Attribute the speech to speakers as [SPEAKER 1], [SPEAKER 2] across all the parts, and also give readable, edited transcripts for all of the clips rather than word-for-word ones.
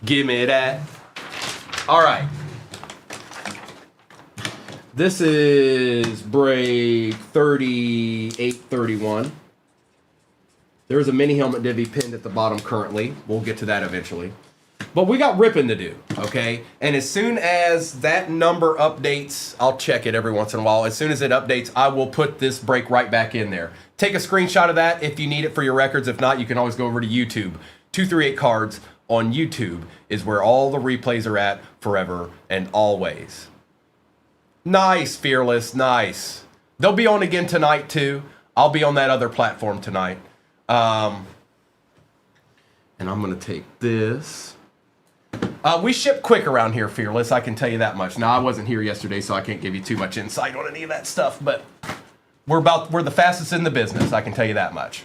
[SPEAKER 1] Give me that. All right. This is break 3831. There's a mini helmet divvy pinned at the bottom currently. We'll get to that eventually. But we got ripping to do, okay? And as soon as that number updates, I'll check it every once in a while. As soon as it updates, I will put this break right back in there. Take a screenshot of that if you need it for your records. If not, you can always go over to YouTube. 238 Cards on YouTube is where all the replays are at forever and always. Nice, Fearless, nice. They'll be on again tonight, too. I'll be on that other platform tonight. And I'm going to take this. We ship quick around here, Fearless. I can tell you that much. Now, I wasn't here yesterday, so I can't give you too much insight on any of that stuff. But we're the fastest in the business. I can tell you that much.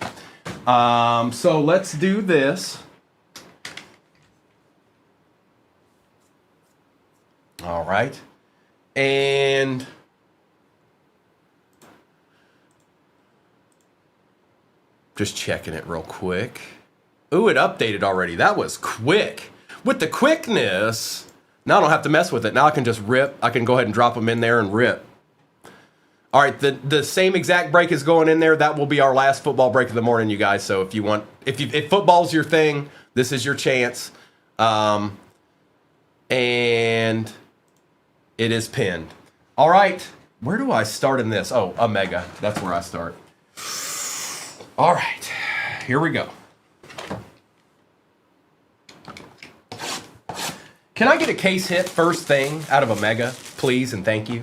[SPEAKER 1] So let's do this. All right. And just checking it real quick. Ooh, it updated already. That was quick. With the quickness, now I don't have to mess with it. Now I can just rip. I can go ahead and drop them in there and rip. All right, the same exact break is going in there. That will be our last football break of the morning, you guys. So if football's your thing, this is your chance. And it is pinned. All right, where do I start in this? Oh, Omega. That's where I start. All right, here we go. Can I get a case hit first thing out of Omega, please, and thank you?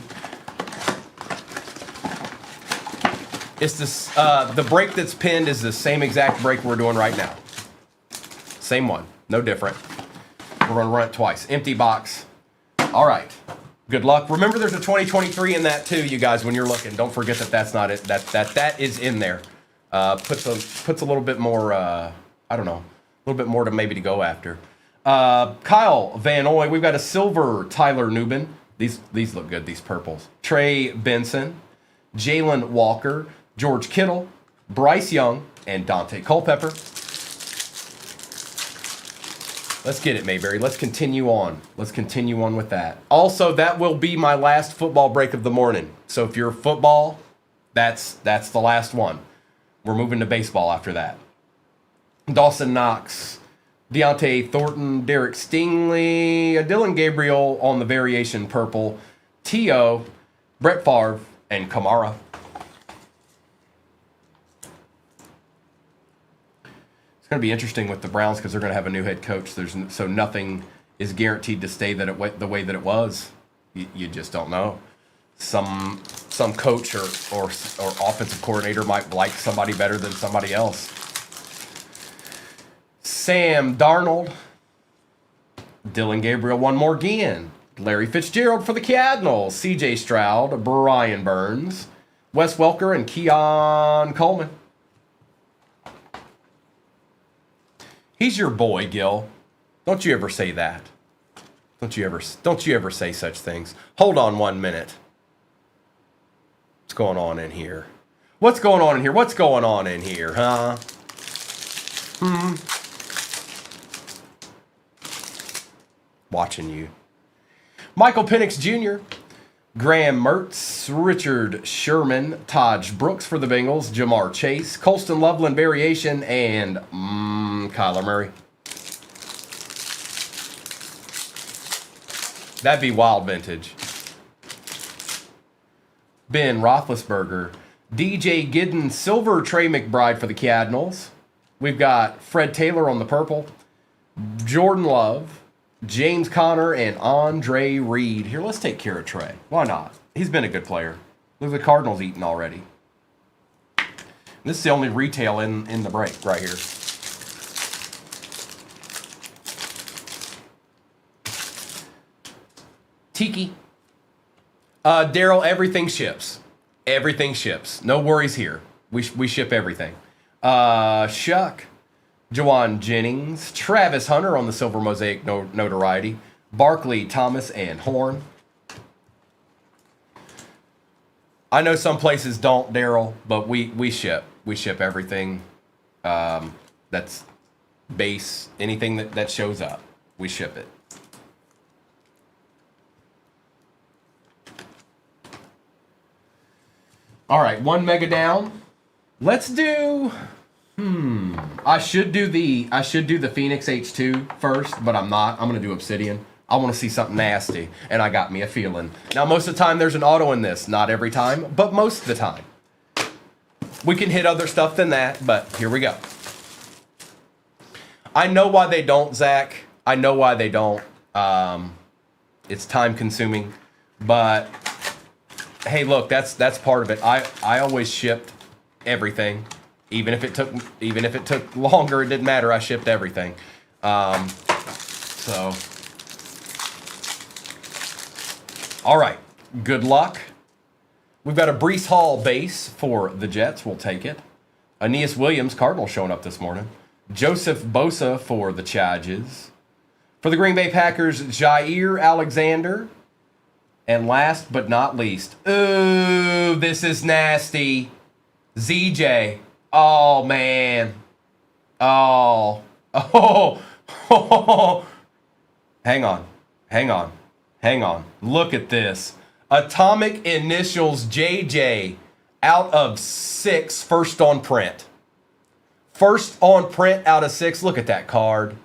[SPEAKER 1] It's this, the break that's pinned is the same exact break we're doing right now. Same one, no different. We're gonna run it twice. Empty box. All right, good luck. Remember there's a 2023 in that too, you guys, when you're looking. Don't forget that that's not it, that is in there. Puts a little bit more, I don't know, a little bit more to maybe to go after. Kyle Van Oy, we've got a silver Tyler Nubin. These look good, these purples. Trey Benson, Jalen Walker, George Kittle, Bryce Young, and Dante Culpepper. Let's get it, Mayberry. Let's continue on. Let's continue on with that. Also, that will be my last football break of the morning. So if you're football, that's the last one. We're moving to baseball after that. Dawson Knox, Deontay Thornton, Derek Stingley, Dylan Gabriel on the variation purple, T.O., Brett Favre, and Kamara. It's going to be interesting with the Browns because they're going to have a new head coach. So nothing is guaranteed to stay the way that it was. You just don't know. Some coach or offensive coordinator might like somebody better than somebody else. Sam Darnold, Dylan Gabriel one more again, Larry Fitzgerald for the Cardinals, C.J. Stroud, Brian Burns, Wes Welker, and Keon Coleman. He's your boy, Gil. Don't you ever say that. Don't you ever say such things. Hold on 1 minute. What's going on in here? What's going on in here? What's going on in here, huh? Watching you. Michael Penix Jr., Graham Mertz, Richard Sherman, Taj Brooks for the Bengals, Jamar Chase, Colston Loveland variation, and Kyler Murray. That'd be wild vintage. Ben Roethlisberger, DJ Gidden, silver Trey McBride for the Cardinals. We've got Fred Taylor on the purple, Jordan Love, James Conner, and Andre Reed. Here, let's take care of Trey. Why not? He's been a good player. Look at the Cardinals eating already. This is the only retail in the break right here. Tiki. Daryl, everything ships. Everything ships. No worries here. We ship everything. Shuck. Jawan Jennings, Travis Hunter on the silver mosaic notoriety, Barkley, Thomas, and Horn. I know some places don't, Daryl, but we ship. We ship everything that's base, anything that shows up. we ship it. All right, 1 mega down. Let's do. I should do the Phoenix H2 first, but I'm not. I'm gonna do Obsidian. I want to see something nasty, and I got me a feeling. Now, most of the time there's an auto in this. Not every time, but most of the time. We can hit other stuff than that, but here we go. I know why they don't, Zach. I know why they don't. It's time consuming, but hey, look, that's part of it. I always shipped everything, even if it took longer. It didn't matter. I shipped everything. So, all right. Good luck. We've got a Breece Hall base for the Jets. We'll take it. Aeneas Williams, Cardinals, showing up this morning. Joseph Bosa for the Chargers. For the Green Bay Packers, Jair Alexander. And last but not least, ooh, this is nasty. ZJ. Oh, man. Oh. Hang on. Look at this. Atomic Initials JJ out of 6, first on print. First on print out of 6. Look at that card.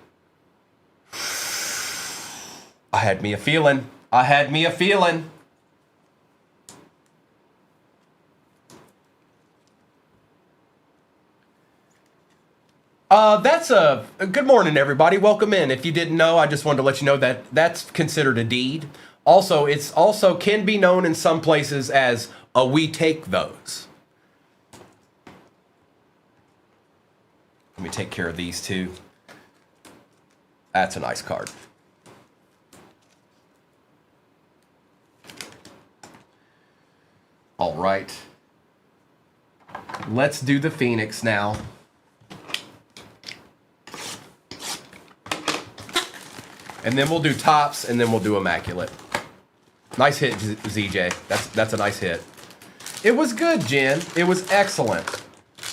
[SPEAKER 1] I had me a feeling. That's a good morning, everybody. Welcome in. If you didn't know, I just wanted to let you know that that's considered a deed. Also, it's also can be known in some places as a we take those. Let me take care of these two. That's a nice card. All right. Let's do the Phoenix now. And then we'll do tops, and then we'll do immaculate. Nice hit, ZJ. That's a nice hit. It was good, Jen. It was excellent.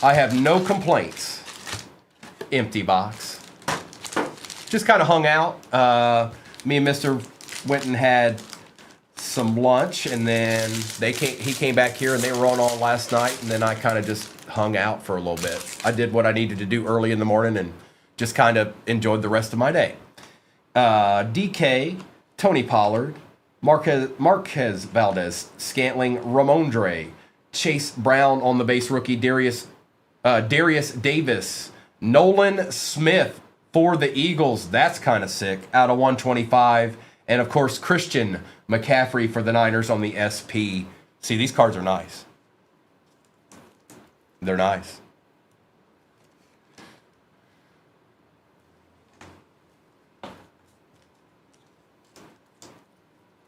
[SPEAKER 1] I have no complaints. Empty box. Just kind of hung out. Me and Mr. went and had some lunch, and then he came back here, and they were on all last night, and then I kind of just hung out for a little bit. I did what I needed to do early in the morning and just kind of enjoyed the rest of my day. DK, Tony Pollard, Marquez Valdez, Scantling, Ramondre, Chase Brown on the base rookie, Darius Davis, Nolan Smith for the Eagles. That's kind of sick. Out of 125. And, of course, Christian McCaffrey for the Niners on the SP. See, these cards are nice. They're nice.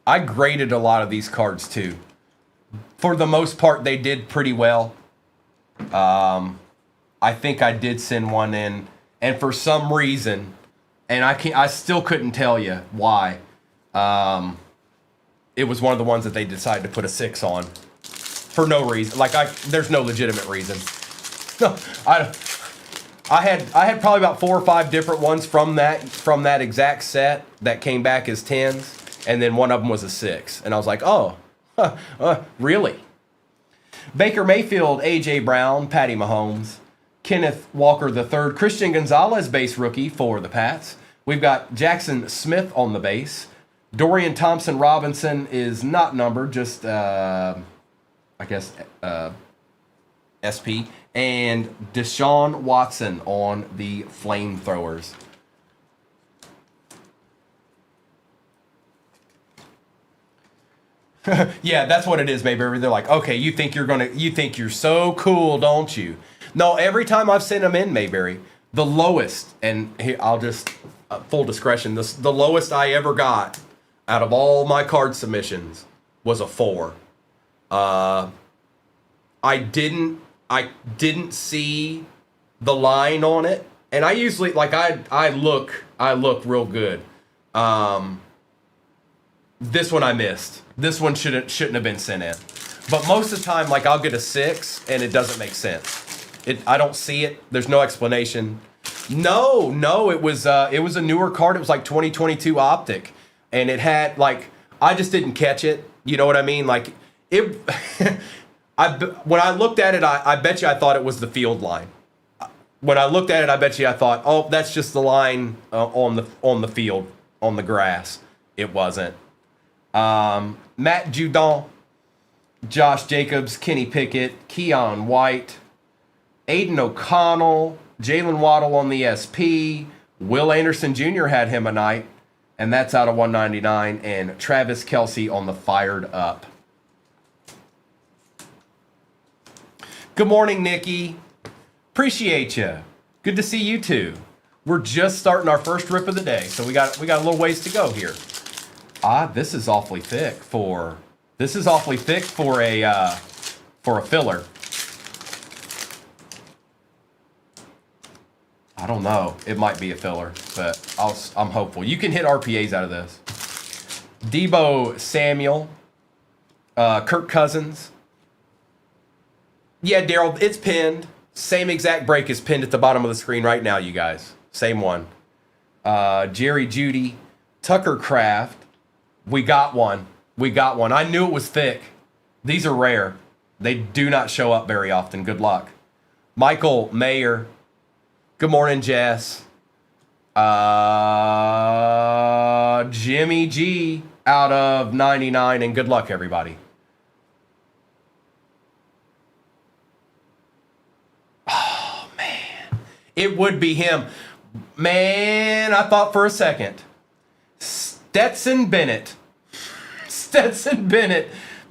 [SPEAKER 1] I graded a lot of these cards, too. For the most part, they did pretty well. I think I did send one in. And for some reason, and I still couldn't tell you why, it was one of the ones that they decided to put a 6 on. For no reason. There's no legitimate reason. No, I had probably about 4 or 5 different ones from that exact set that came back as 10s. And then one of them was a 6. And I was like, oh, really? Baker Mayfield, A.J. Brown, Patty Mahomes, Kenneth Walker III, Christian Gonzalez, base rookie for the Pats. We've got Jackson Smith on the base. Dorian Thompson-Robinson is not numbered, just, I guess, SP. And Deshaun Watson on the flamethrowers. Yeah, that's what it is, Mayberry. They're like, okay, you think you're so cool, don't you? No, every time I've sent them in, Mayberry, the lowest, and here, I'll just, full discretion, the lowest I ever got out of all my card submissions was a 4. I didn't see the line on it, and I usually, I look real good. This one I missed. This one shouldn't have been sent in. But most of the time, I'll get a 6, and it doesn't make sense. I don't see it. There's no explanation. No, it was a newer card. It was like 2022 optic, and it had like I just didn't catch it. You know what I mean? Like it. When I looked at it, I bet you I thought it was the field line. When I looked at it, I bet you I thought, oh, that's just the line on the field on the grass. It wasn't. Matt Judon, Josh Jacobs, Kenny Pickett, Keon White, Aiden O'Connell, Jalen Waddle on the SP, Will Anderson Jr. had him a night, and that's out of 199, and Travis Kelce on the fired up. Good morning, Nikki. Appreciate you. Good to see you too. We're just starting our first rip of the day, so we got a little ways to go here. This is awfully thick for a filler. I don't know. It might be a filler, but I'm hopeful. You can hit RPAs out of this. Debo Samuel, Kirk Cousins. Yeah, Daryl, it's pinned. Same exact break is pinned at the bottom of the screen right now, you guys. Same one. Jerry Jeudy, Tucker Kraft. We got one. I knew it was thick. These are rare. They do not show up very often. Good luck. Michael Mayer. Good morning, Jess. Jimmy G out of 99, and good luck, everybody. Oh, man. It would be him. Man, I thought for a second. Stetson Bennett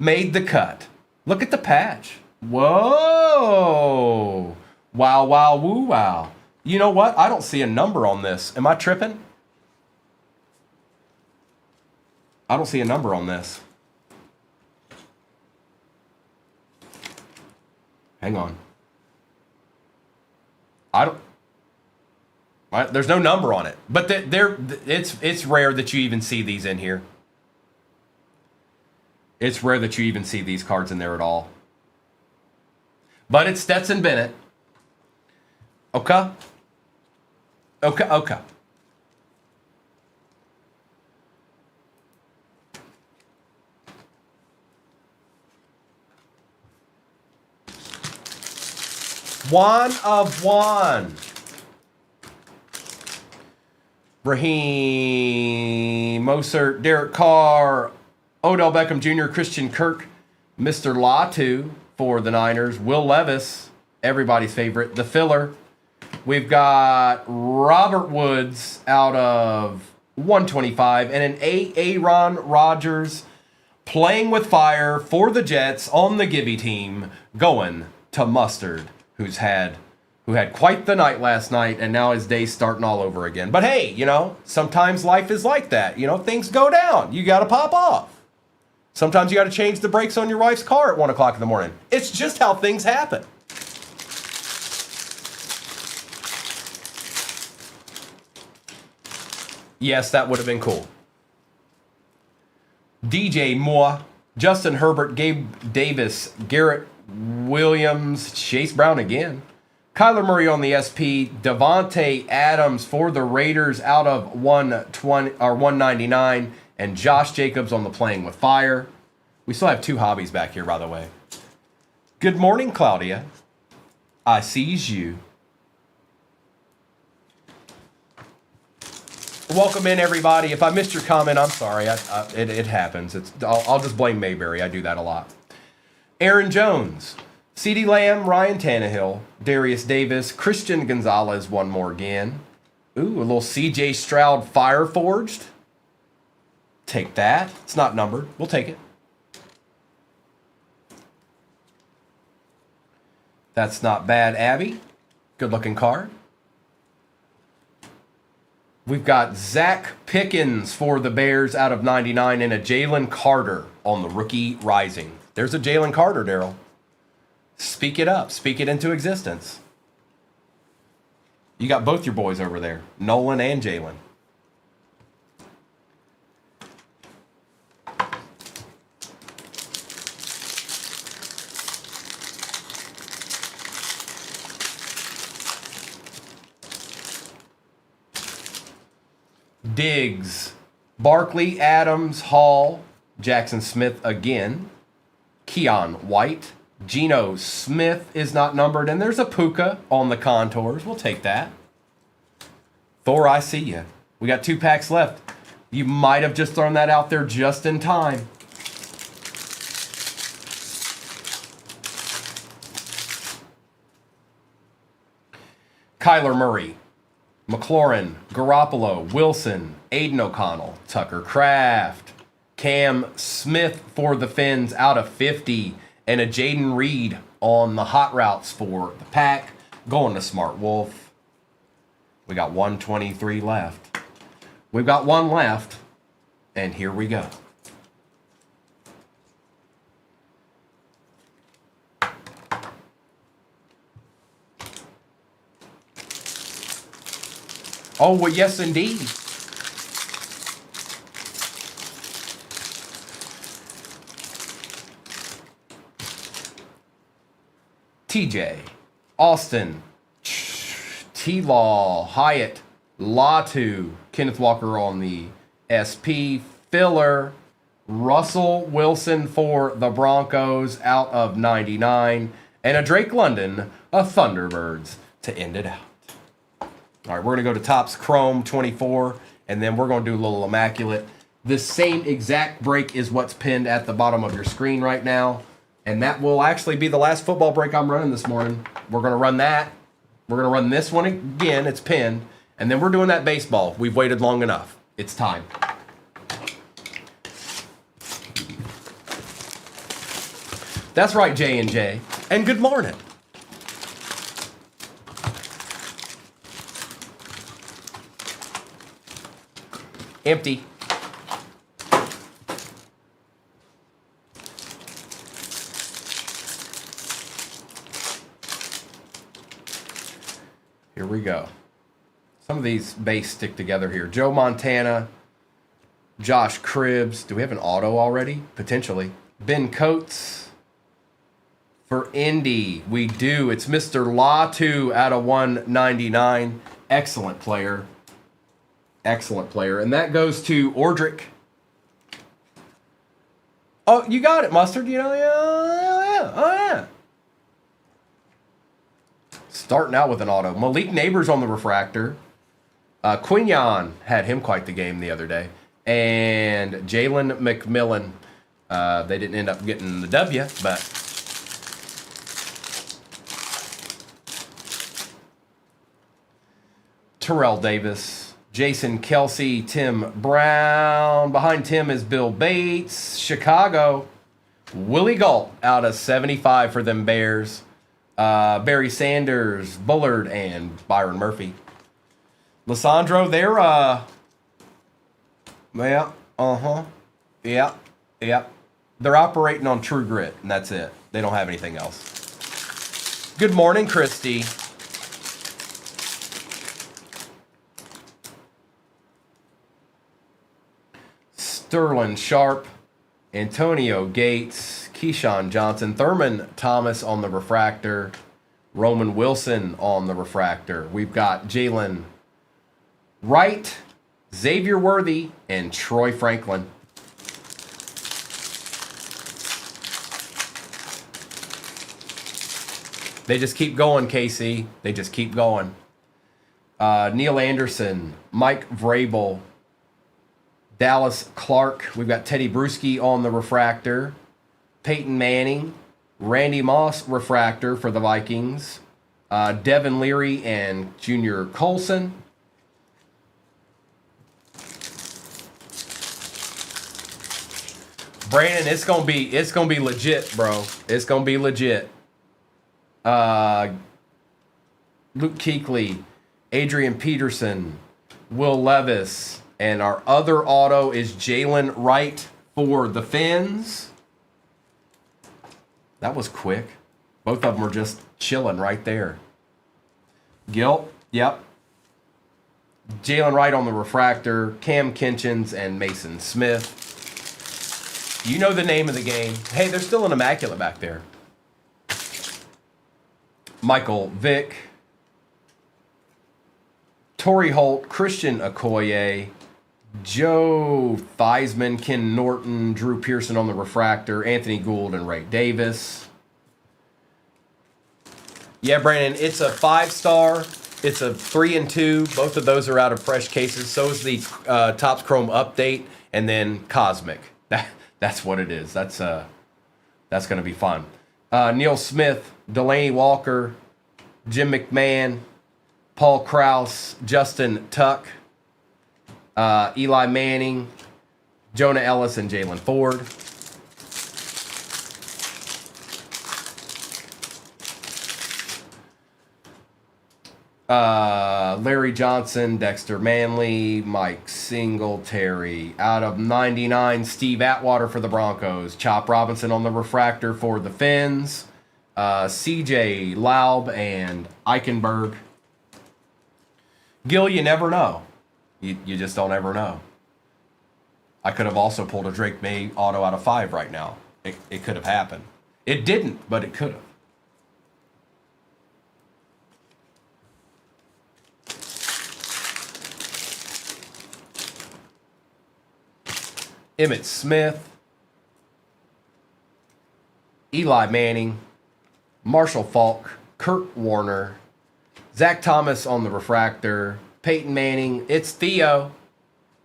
[SPEAKER 1] made the cut. Look at the patch. Whoa. Wow, woo, wow. You know what? I don't see a number on this. Am I tripping? I don't see a number on this. Hang on. There's no number on it. But it's rare that you even see these in here. It's rare that you even see these cards in there at all. But it's Stetson Bennett. Okay. One of one. Raheem Mostert, Derek Carr, Odell Beckham Jr., Christian Kirk, Mr. Latu for the Niners, Will Levis, everybody's favorite, the filler. We've got Robert Woods out of 125 and an Aaron Rodgers playing with fire for the Jets on the Gibby team, going to Mustard, who had quite the night last night, and now his day's starting all over again. But hey, sometimes life is like that. Things go down. You got to pop off. Sometimes you got to change the brakes on your wife's car at 1 o'clock in the morning. It's just how things happen. Yes, that would have been cool. DJ Moore, Justin Herbert, Gabe Davis, Garrett Williams, Chase Brown again. Kyler Murray on the SP, Devontae Adams for the Raiders out of 120 or 199, and Josh Jacobs on the playing with fire. We still have two hobbies back here, by the way. Good morning, Claudia. I sees you. Welcome in, everybody. If I missed your comment, I'm sorry. It happens. I'll just blame Mayberry. I do that a lot. Aaron Jones. CeeDee Lamb, Ryan Tannehill, Darius Davis, Christian Gonzalez, one more again. Ooh, a little CJ Stroud Fire Forged. Take that. It's not numbered. We'll take it. That's not bad, Abby. Good looking card. We've got Zach Pickens for the Bears out of 99 and a Jalen Carter on the rookie rising. There's a Jalen Carter, Daryl. Speak it up. Speak it into existence. You got both your boys over there, Nolan and Jalen. Diggs, Barkley, Adams, Hall, Jackson Smith again, Keon White, Geno Smith is not numbered, and there's a Puka on the contours. We'll take that. Thor, I see you. We got 2 packs left. You might have just thrown that out there just in time. Kyler Murray, McLaurin, Garoppolo, Wilson, Aiden O'Connell, Tucker Kraft, Cam Smith for the Fins out of 50, and a Jaden Reed on the hot routes for the pack. Going to Smart Wolf. We got 123 left. We've got 1 left, and here we go. Oh, well, yes, indeed. TJ, Austin, T-Law, Hyatt, Latu, Kenneth Walker on the SP, Filler, Russell Wilson for the Broncos out of 99, and a Drake London of Thunderbirds to end it out. All right, we're going to go to Topps Chrome 24, and then we're going to do a little Immaculate. The same exact break is what's pinned at the bottom of your screen right now, and that will actually be the last football break I'm running this morning. We're going to run that. We're going to run this one again. It's pinned, and then we're doing that baseball. We've waited long enough. It's time. That's right, J&J, and good morning. Empty. Here we go. Some of these base stick together here. Joe Montana, Josh Cribbs. Do we have an auto already? Potentially. Ben Coates for Indy. We do. It's Mr. Latu out of 199. Excellent player. Excellent player. And that goes to Ordrick. Oh, you got it, Mustard. You know, yeah. Oh, yeah. Starting out with an auto. Malik Neighbors on the refractor. Quignon had him quite the game the other day. And Jalen McMillan. They didn't end up getting the W, but... Terrell Davis. Jason Kelsey, Tim Brown. Behind Tim is Bill Bates. Chicago. Willie Galt out of 75 for them Bears. Barry Sanders, Bullard, and Byron Murphy. Lissandro, they're, yeah. They're operating on True Grit, and that's it. They don't have anything else. Good morning, Christy. Sterling Sharp, Antonio Gates, Keyshawn Johnson, Thurman Thomas on the refractor, Roman Wilson on the refractor. We've got Jalen Wright, Xavier Worthy, and Troy Franklin. They just keep going, KC. They just keep going. Neil Anderson, Mike Vrabel, Dallas Clark. We've got Teddy Bruschi on the refractor. Peyton Manning, Randy Moss refractor for the Vikings. Devin Leary and Junior Colson. Brandon, it's gonna be legit, bro. It's gonna be legit. Luke Kuechly, Adrian Peterson, Will Levis. And our other auto is Jalen Wright for the Fins. That was quick. Both of them are just chilling right there. Gilt, yep. Jalen Wright on the refractor, Cam Kinchins, and Mason Smith. You know the name of the game. Hey, there's still an Immaculate back there. Michael Vick, Torrey Holt, Christian Okoye, Joe Theismann, Ken Norton, Drew Pearson on the refractor, Anthony Gould, and Ray Davis. Yeah, Brandon, it's a 5-star. It's a 3 and 2. Both of those are out of fresh cases. So is the Topps Chrome Update, and then Cosmic. That's what it is. That's going to be fun. Neil Smith, Delaney Walker, Jim McMahon, Paul Krause, Justin Tuck, Eli Manning, Jonah Ellis, and Jalen Ford. Larry Johnson, Dexter Manley, Mike Singletary. Out of 99, Steve Atwater for the Broncos. Chop Robinson on the refractor for the Finns. CJ Laub and Eichenberg. Gil, you never know. You just don't ever know. I could have also pulled a Drake May auto out of 5 right now. It could have happened. It didn't, but it could have. Emmitt Smith, Eli Manning, Marshall Faulk, Kurt Warner, Zach Thomas on the refractor, Peyton Manning, it's Theo.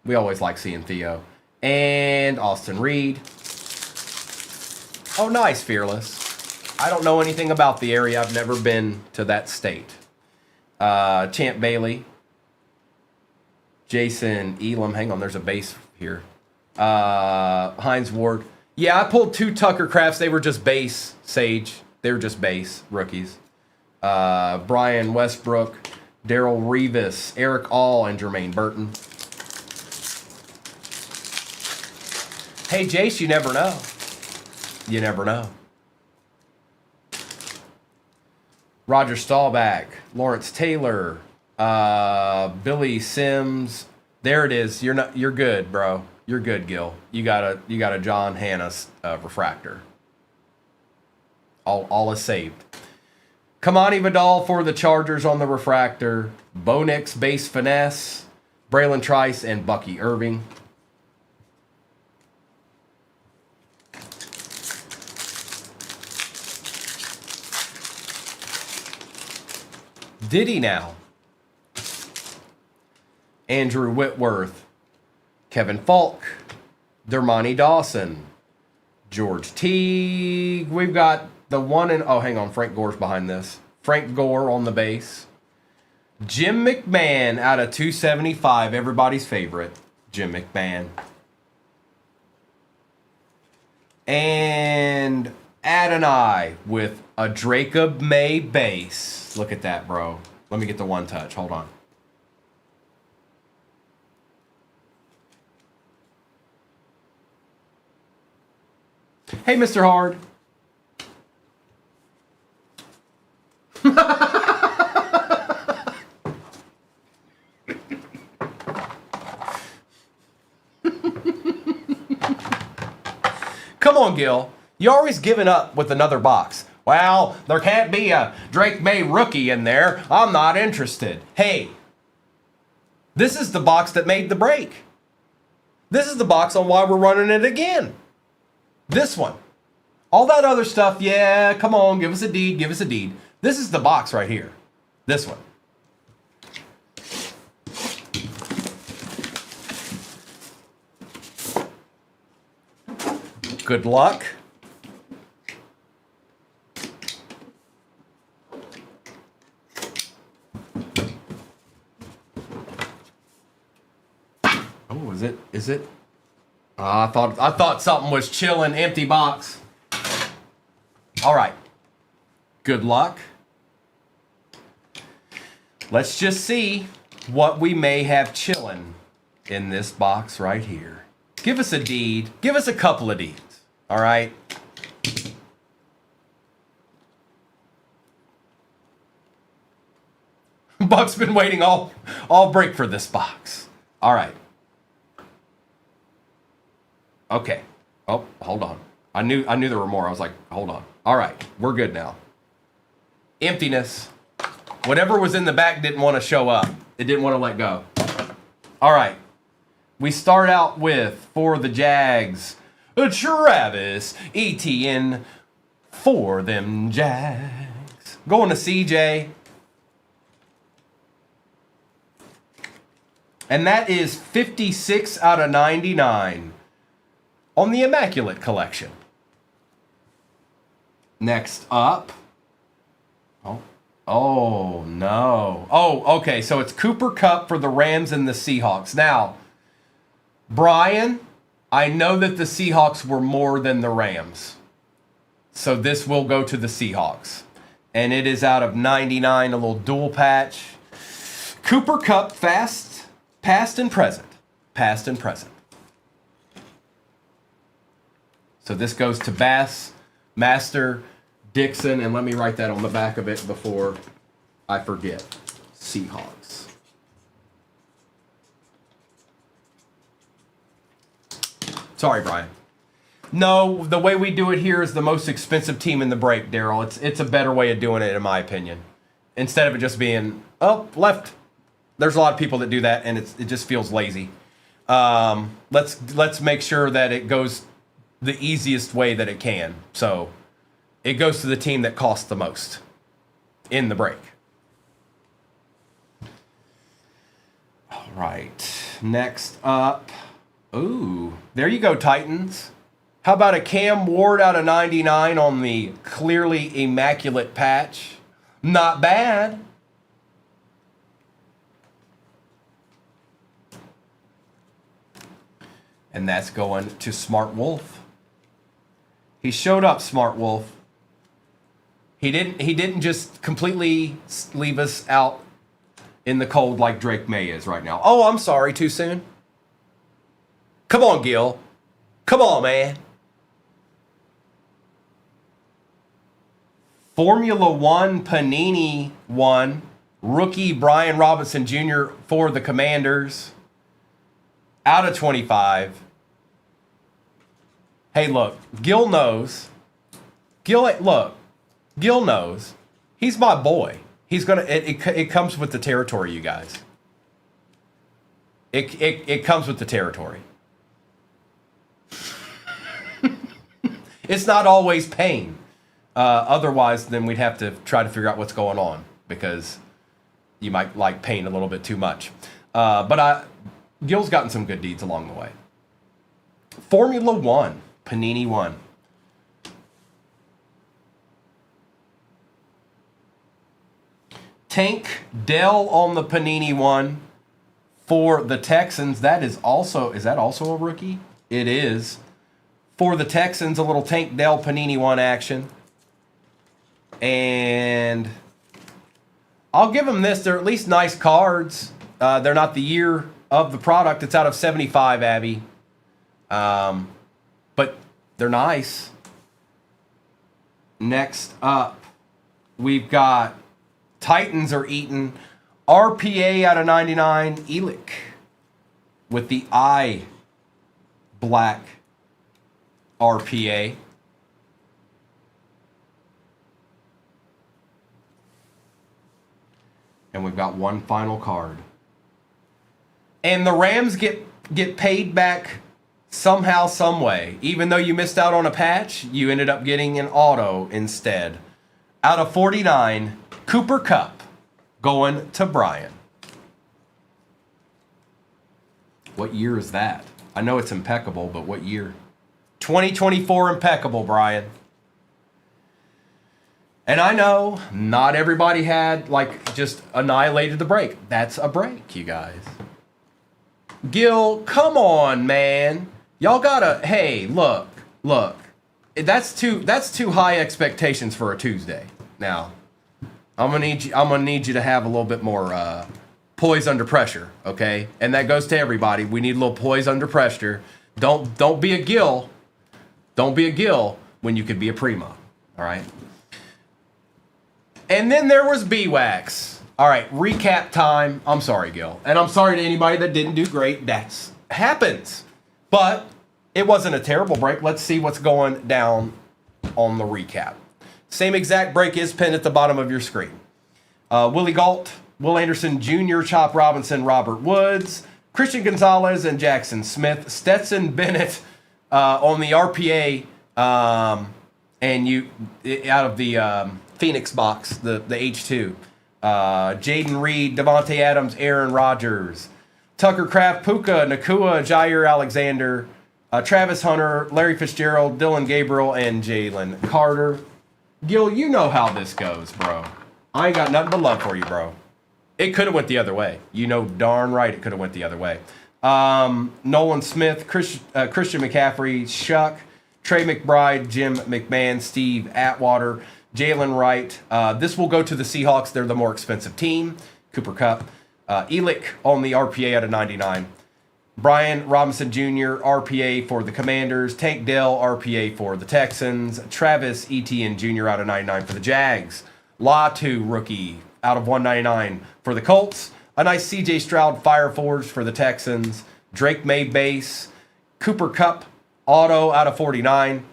[SPEAKER 1] We always like seeing Theo. And Austin Reed. Oh, nice, Fearless. I don't know anything about the area. I've never been to that state. Champ Bailey, Jason Elam. Hang on, there's a base here. Hines Ward. Yeah, I pulled 2 Tucker Crafts. They were just base, Sage. They were just base rookies. Brian Westbrook, Daryl Revis, Eric All, and Jermaine Burton. Hey, Jace, you never know. You never know. Roger Staubach, Lawrence Taylor, Billy Sims. There it is. You're good, bro. You're good, Gil. You got a John Hanna's refractor. All is saved. Kamani Vidal for the Chargers on the refractor. Bo Nix base finesse. Braylon Trice and Bucky Irving. Diddy now. Andrew Whitworth. Kevin Falk, Dermontti Dawson, George Teague. We've got the one and... Oh, hang on. Frank Gore's behind this. Frank Gore on the base. Jim McMahon out of 275. Everybody's favorite. Jim McMahon. And Adonai with a Jacob May base. Look at that, bro. Let me get the one touch. Hold on. Hey, Mr. Hard. Come on, Gil. You're always giving up with another box. Well, there can't be a Drake May rookie in there. I'm not interested. Hey, this is the box that made the break. This is the box on why we're running it again. This one. All that other stuff, yeah, come on, give us a deed, give us a deed. This is the box right here. This one. Good luck. Oh, is it? I thought something was chilling. Empty box. All right. Good luck. Let's just see what we may have chilling in this box right here. Give us a deed. Give us a couple of deeds. All right. Buck's been waiting all break for this box. All right. Okay. Oh, hold on. I knew there were more. I was like, hold on. All right. We're good now. Emptiness. Whatever was in the back didn't want to show up. It didn't want to let go. All right. We start out with, for the Jags, Travis Etienne for them Jags. Going to CJ. And that is 56 out of 99 on the Immaculate Collection. Next up. Oh, no. Oh, okay. So it's Cooper Kupp for the Rams and the Seahawks. Now, Brian, I know that the Seahawks were more than the Rams. So this will go to the Seahawks. And it is out of 99, a little dual patch. Cooper Kupp, past and present. Past and present. So this goes to Bass, Master, Dixon, and let me write that on the back of it before I forget. Seahawks. Sorry, Brian. No, the way we do it here is the most expensive team in the break, Daryl. It's a better way of doing it, in my opinion. Instead of it just being, oh, left. There's a lot of people that do that, and it just feels lazy. Let's make sure that it goes the easiest way that it can. So it goes to the team that costs the most in the break. All right. Next up. Ooh, there you go, Titans. How about a Cam Ward out of 99 on the clearly immaculate patch? Not bad. And that's going to Smart Wolf. He showed up, Smart Wolf. He didn't just completely leave us out in the cold like Drake May is right now. Oh, I'm sorry, too soon. Come on, Gil. Come on, man. Formula One Panini 1. Rookie Brian Robinson Jr. for the Commanders. Out of 25. Hey, look. Gil knows. Gil knows. He's my boy. He's gonna. It comes with the territory, you guys. It comes with the territory. It's not always pain. Otherwise, then we'd have to try to figure out what's going on, because you might like pain a little bit too much. Gil's gotten some good deeds along the way. Formula One, Panini 1. Tank Dell on the Panini 1 for the Texans. Is that also a rookie? It is. For the Texans, a little Tank Dell Panini 1 action. And I'll give them this. They're at least nice cards. They're not the year of the product. It's out of 75, Abby. But they're nice. Next up, we've got Titans are eating RPA out of 99, Elick with the eye black RPA. And we've got one final card. And the Rams get paid back somehow, some way. Even though you missed out on a patch, you ended up getting an auto instead. Out of 49, Cooper Kupp going to Brian. What year is that? I know it's impeccable, but what year? 2024 impeccable, Brian. And I know not everybody had, just annihilated the break. That's a break, you guys. Gil, come on, man. Y'all gotta, hey, look. That's too high expectations for a Tuesday. Now, I'm gonna need you to have a little bit more poise under pressure, okay? And that goes to everybody. We need a little poise under pressure. Don't be a Gil. Don't be a Gil when you could be a Primo. All right. And then there was B-Wax. All right, recap time. I'm sorry, Gil. And I'm sorry to anybody that didn't do great. That's happens. But it wasn't a terrible break. Let's see what's going down on the recap. Same exact break is pinned at the bottom of your screen. Willie Galt, Will Anderson Jr., Chop Robinson, Robert Woods, Christian Gonzalez and Jackson Smith. Stetson Bennett on the RPA, and you out of the Phoenix box, the H2. Jaden Reed, Devontae Adams, Aaron Rodgers, Tucker Kraft, Puka Nakua, Jair Alexander, Travis Hunter, Larry Fitzgerald, Dylan Gabriel, and Jalen Carter. Gil, you know how this goes, bro. I ain't got nothing but love for you, bro. It could have went the other way. You know darn right it could have went the other way. Nolan Smith, Christian McCaffrey, Shuck, Trey McBride, Jim McMahon, Steve Atwater, Jalen Wright. This will go to the Seahawks. They're the more expensive team. Cooper Kupp. Elick on the RPA out of 99. Brian Robinson Jr., RPA for the Commanders. Tank Dell, RPA for the Texans. Travis Etienne Jr. out of 99 for the Jags. Latu, rookie, out of 199 for the Colts. A nice C.J. Stroud Fireforge for the Texans. Drake May base. Cooper Kupp, auto out of 49.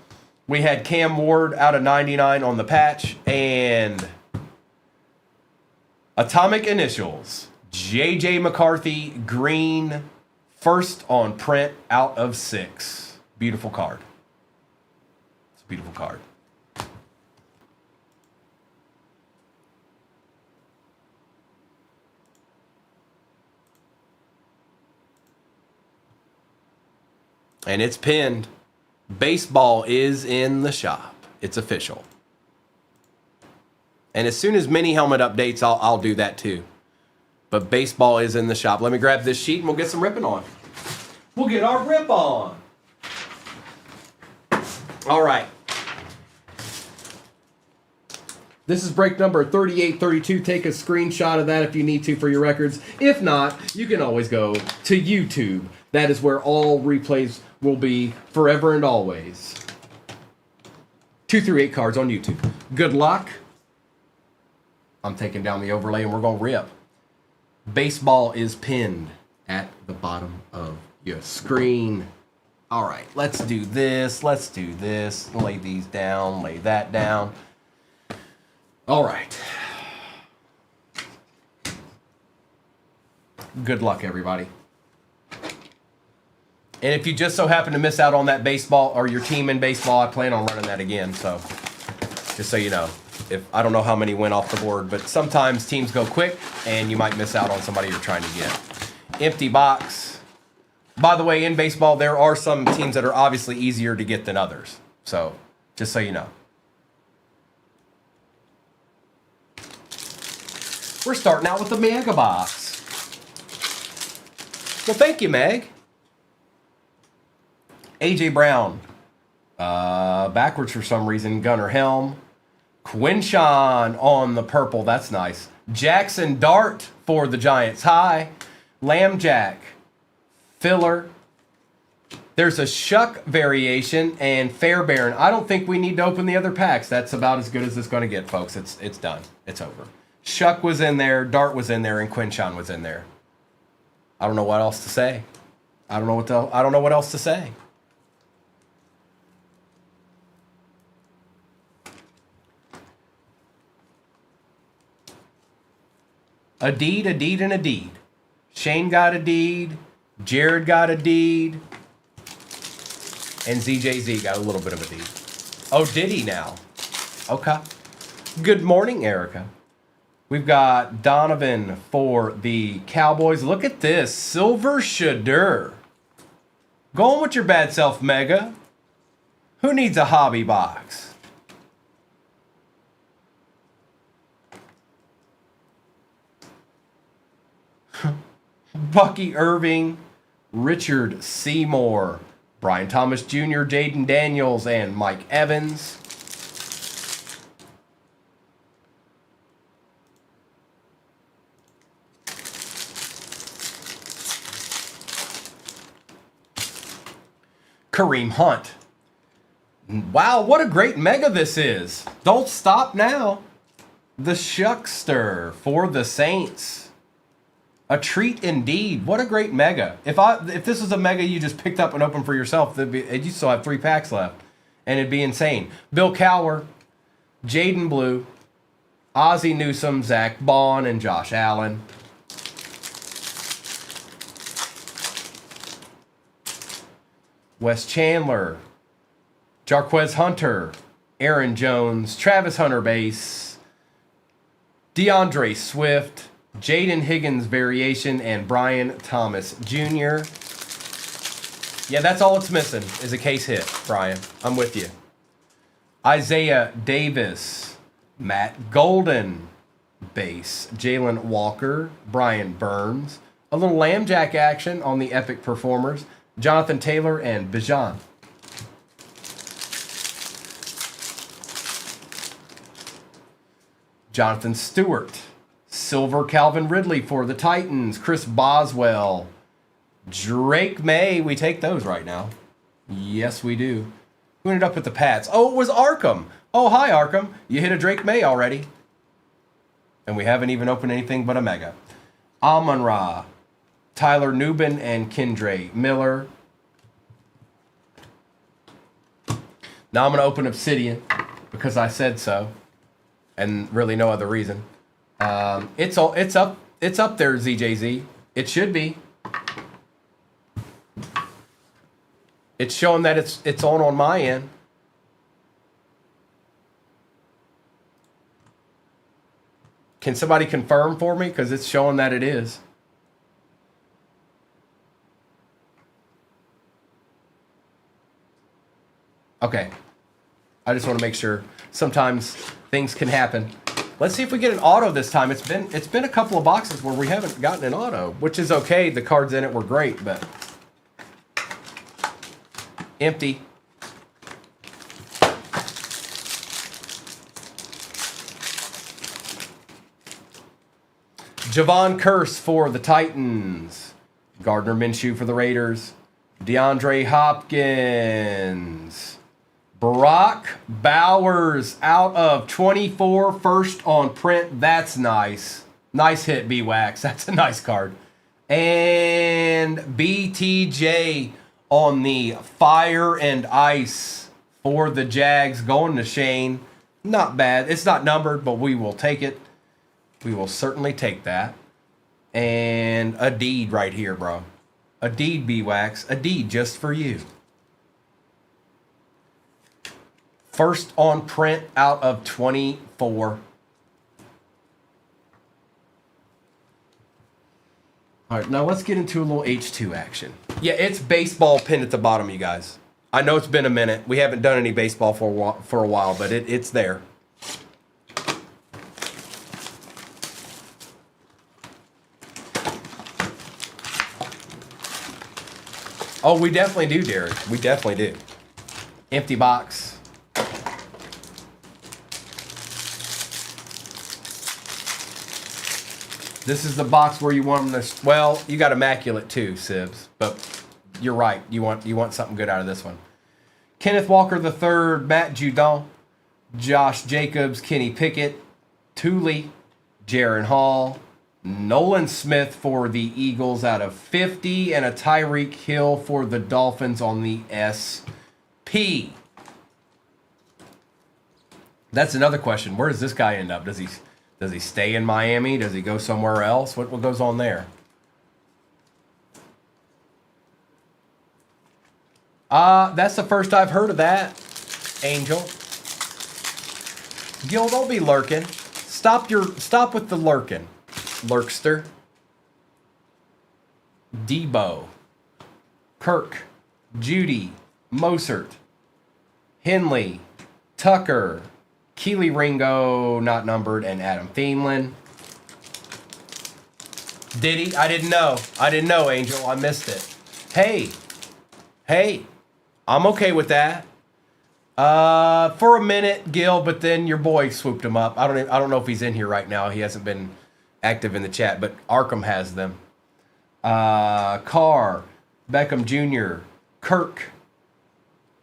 [SPEAKER 1] We had Cam Ward out of 99 on the patch. And Atomic Initials, J.J. McCarthy, green, first on print out of 6. Beautiful card. It's a beautiful card. And it's pinned. Baseball is in the shop. It's official. And as soon as mini helmet updates, I'll do that too. But baseball is in the shop. Let me grab this sheet and we'll get some ripping on. We'll get our rip on. All right. This is break number 3832. Take a screenshot of that if you need to for your records. If not, you can always go to YouTube. That is where all replays will be forever and always. 2 through 8 cards on YouTube. Good luck. I'm taking down the overlay and we're going to rip. Baseball is pinned at the bottom of your screen. All right, let's do this. Let's do this. Lay these down. Lay that down. All right. Good luck, everybody. And if you just so happen to miss out on that baseball or your team in baseball, I plan on running that again. So just so you know, if I don't know how many went off the board, but sometimes teams go quick and you might miss out on somebody you're trying to get. Empty box. By the way, in baseball, there are some teams that are obviously easier to get than others. So just so you know. We're starting out with the Mega Box. Well, thank you, Meg. A.J. Brown. Backwards for some reason. Gunnar Helm. Quinshawn on the purple. That's nice. Jackson Dart for the Giants. High. Lambjack. Filler. There's a Shuck variation and Fairbairn. I don't think we need to open the other packs. That's about as good as it's going to get, folks. It's done. It's over. Shuck was in there, Dart was in there, and Quinshawn was in there. I don't know what else to say. I don't know what else to say. A deed, and a deed. Shane got a deed. Jared got a deed. And ZJZ got a little bit of a deed. Oh, did he now? Okay. Good morning, Erica. We've got Donovan for the Cowboys. Look at this. Silver Shadur. Going with your bad self, Mega. Who needs a hobby box? Bucky Irving, Richard Seymour, Brian Thomas Jr., Jaden Daniels, and Mike Evans. Kareem Hunt. Wow, what a great mega this is. Don't stop now. The Shuckster for the Saints. A treat indeed. What a great mega. If this was a mega you just picked up and opened for yourself, you still have 3 packs left. And it'd be insane. Bill Cowher, Jaden Blue, Ozzie Newsome, Zach Bond, and Josh Allen. Wes Chandler, Jarquez Hunter, Aaron Jones, Travis Hunter base, DeAndre Swift, Jaden Higgins variation, and Brian Thomas Jr. Yeah, that's all it's missing is a case hit, Brian. I'm with you. Isaiah Davis, Matt Golden, base, Jalen Walker, Brian Burns, a little Lambjack action on the Epic Performers, Jonathan Taylor, and Bijan. Jonathan Stewart, silver Calvin Ridley for the Titans, Chris Boswell, Drake May. We take those right now. Yes, we do. Who ended up with the Pats? Oh, it was Arkham. Oh, hi, Arkham. You hit a Drake May already. And we haven't even opened anything but a mega. Amon-Ra, Tyler Nubin, and Kendre Miller. Now I'm going to open Obsidian because I said so. And really no other reason. It's up there, ZJZ. It should be. It's showing that it's on my end. Can somebody confirm for me? Because it's showing that it is. Okay. I just want to make sure. Sometimes things can happen. Let's see if we get an auto this time. It's been a couple of boxes where we haven't gotten an auto, which is okay. The cards in it were great, but empty. Javon Curse for the Titans. Gardner Minshew for the Raiders. DeAndre Hopkins. Brock Bowers out of 24, first on print. That's nice. Nice hit, B-Wax. That's a nice card. And BTJ on the Fire and Ice for the Jags, going to Shane. Not bad. It's not numbered, but we will take it. We will certainly take that. And a deed right here, bro. A deed, B-Wax. A deed just for you. First on print out of 24. All right, now let's get into a little H2 action. Yeah, it's baseball pinned at the bottom, you guys. I know it's been a minute. We haven't done any baseball for a while, but it's there. Oh, we definitely do, Derek. We definitely do. Empty box. This is the box where you want them to. Well, you got immaculate too, Sibs. But you're right. You want something good out of this one. Kenneth Walker III, Matt Judon, Josh Jacobs, Kenny Pickett, Thule, Jaron Hall, Nolan Smith for the Eagles out of 50, and a Tyreek Hill for the Dolphins on the SP. That's another question. Where does this guy end up? Does he stay in Miami? Does he go somewhere else? What goes on there? That's the first I've heard of that, Angel. Gil, don't be lurking. Stop with the lurking, lurkster. Debo, Kirk, Judy, Mosert, Henley, Tucker, Keely Ringo, not numbered, and Adam Thielen. Did he? I didn't know. Angel. I missed it. Hey, I'm okay with that. For a minute, Gil, but then your boy swooped him up. I don't know if he's in here right now. He hasn't been active in the chat, but Arkham has them. Carr, Beckham Jr., Kirk,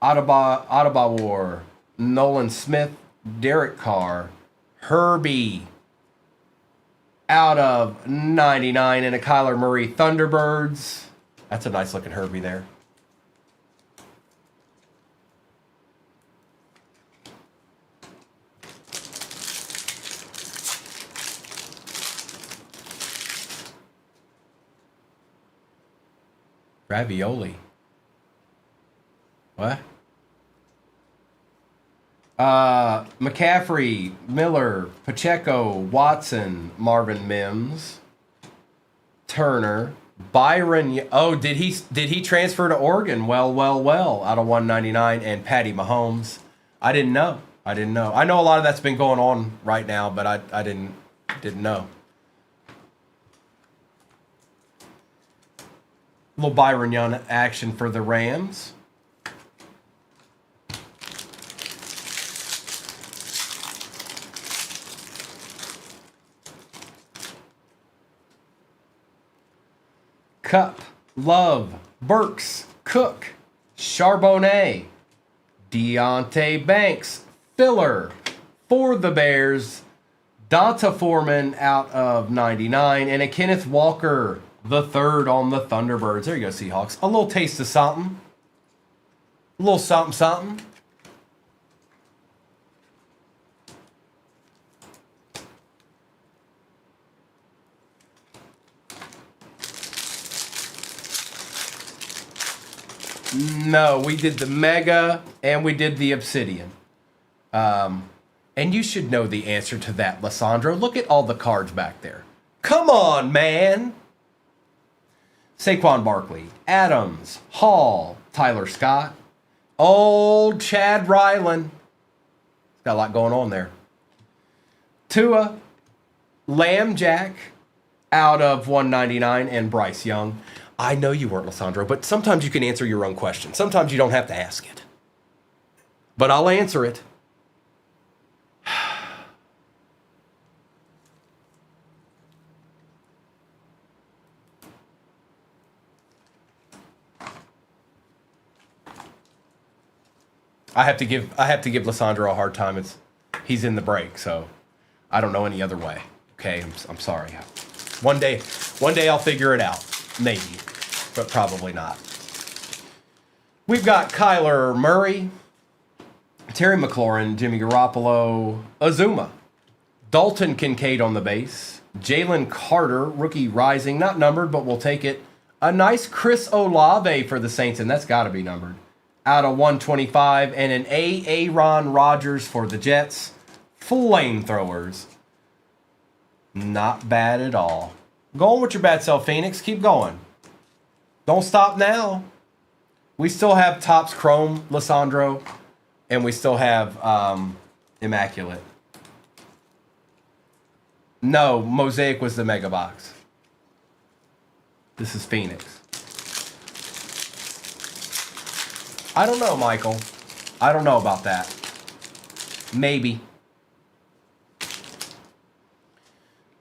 [SPEAKER 1] Adebayor, Nolan Smith, Derek Carr, Herbie, out of 99, and a Kyler Murray Thunderbirds. That's a nice looking Herbie there. Ravioli. What? McCaffrey, Miller, Pacheco, Watson, Marvin Mims, Turner, Byron. Oh, did he transfer to Oregon? Well, out of 199, and Patty Mahomes. I didn't know. I know a lot of that's been going on right now, but I didn't know. A little Byron Young action for the Rams. Cup, Love, Burks, Cook, Charbonnet, Deontay Banks, Filler for the Bears, Donta Foreman out of 99, and a Kenneth Walker, the third on the Thunderbirds. There you go, Seahawks. A little taste of something. A little something. No, we did the Mega and we did the Obsidian. And you should know the answer to that, Lissandro. Look at all the cards back there. Come on, man. Saquon Barkley, Adams, Hall, Tyler Scott, old Chad Ryland. Got a lot going on there. Tua, Lamb Jack out of 199, and Bryce Young. I know you weren't, Lissandro, but sometimes you can answer your own question. Sometimes you don't have to ask it. But I'll answer it. I have to give Lissandro a hard time. He's in the break, so I don't know any other way. Okay, I'm sorry. One day I'll figure it out. Maybe, but probably not. We've got Kyler Murray, Terry McLaurin, Jimmy Garoppolo, Azuma, Dalton Kincaid on the base, Jalen Carter, rookie rising, not numbered, but we'll take it. A nice Chris Olave for the Saints, and that's got to be numbered. Out of 125, and an Aaron Rodgers for the Jets. Flamethrowers. Not bad at all. Go on with your bad self, Phoenix. Keep going. Don't stop now. We still have Topps Chrome, Lissandro, and we still have Immaculate. No, Mosaic was the Mega Box. This is Phoenix. I don't know, Michael. I don't know about that. Maybe.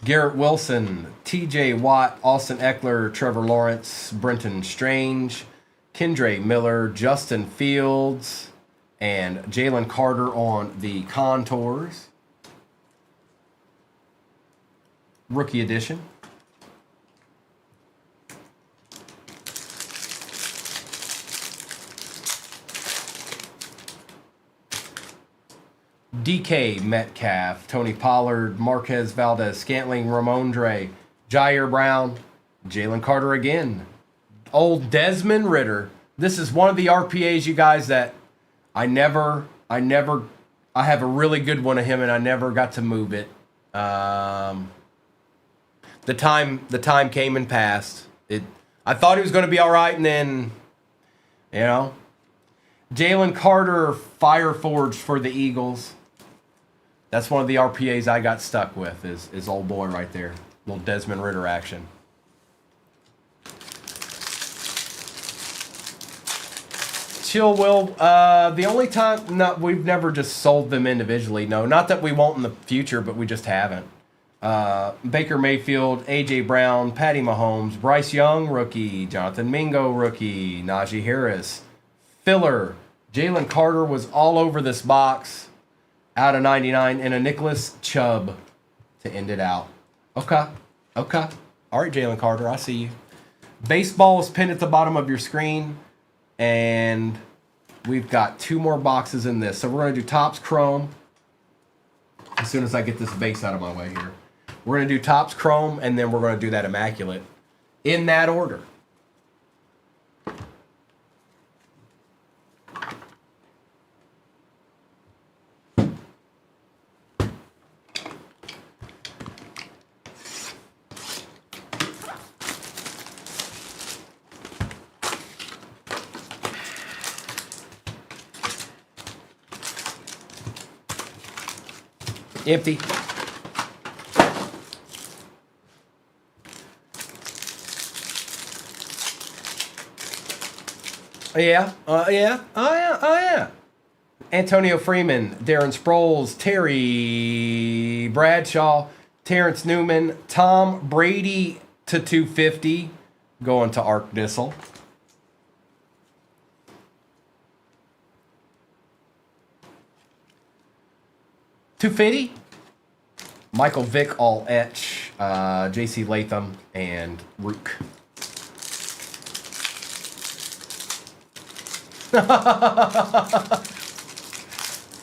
[SPEAKER 1] Garrett Wilson, TJ Watt, Austin Eckler, Trevor Lawrence, Brenton Strange, Kendre Miller, Justin Fields, and Jalen Carter on the contours. Rookie edition. DK Metcalf, Tony Pollard, Marquez Valdez, Scantling, Ramondre, Jair Brown, Jalen Carter again. Old Desmond Ridder. This is one of the RPAs, you guys, that I have a really good one of him and I never got to move it. The time came and passed. I thought he was going to be all right, and then, Jalen Carter, Fire Forged for the Eagles. That's one of the RPAs I got stuck with, is old boy right there. Little Desmond Ridder action. Chill, Will. The only time, no, we've never just sold them individually. No, not that we won't in the future, but we just haven't. Baker Mayfield, A.J. Brown, Patty Mahomes, Bryce Young, rookie, Jonathan Mingo, rookie, Najee Harris, filler. Jalen Carter was all over this box, out of 99, and a Nicholas Chubb to end it out. Okay. All right, Jalen Carter, I see you. Baseball is pinned at the bottom of your screen, and we've got 2 more boxes in this. So we're going to do Topps Chrome as soon as I get this base out of my way here. We're going to do Topps Chrome, and then we're going to do that Immaculate in that order. Empty. Yeah. Yeah. Antonio Freeman, Darren Sproles, Terry Bradshaw, Terrence Newman, Tom Brady to 250, going to Ark Dissel. $250. Michael Vick, all etch, J.C. Latham, and Rook.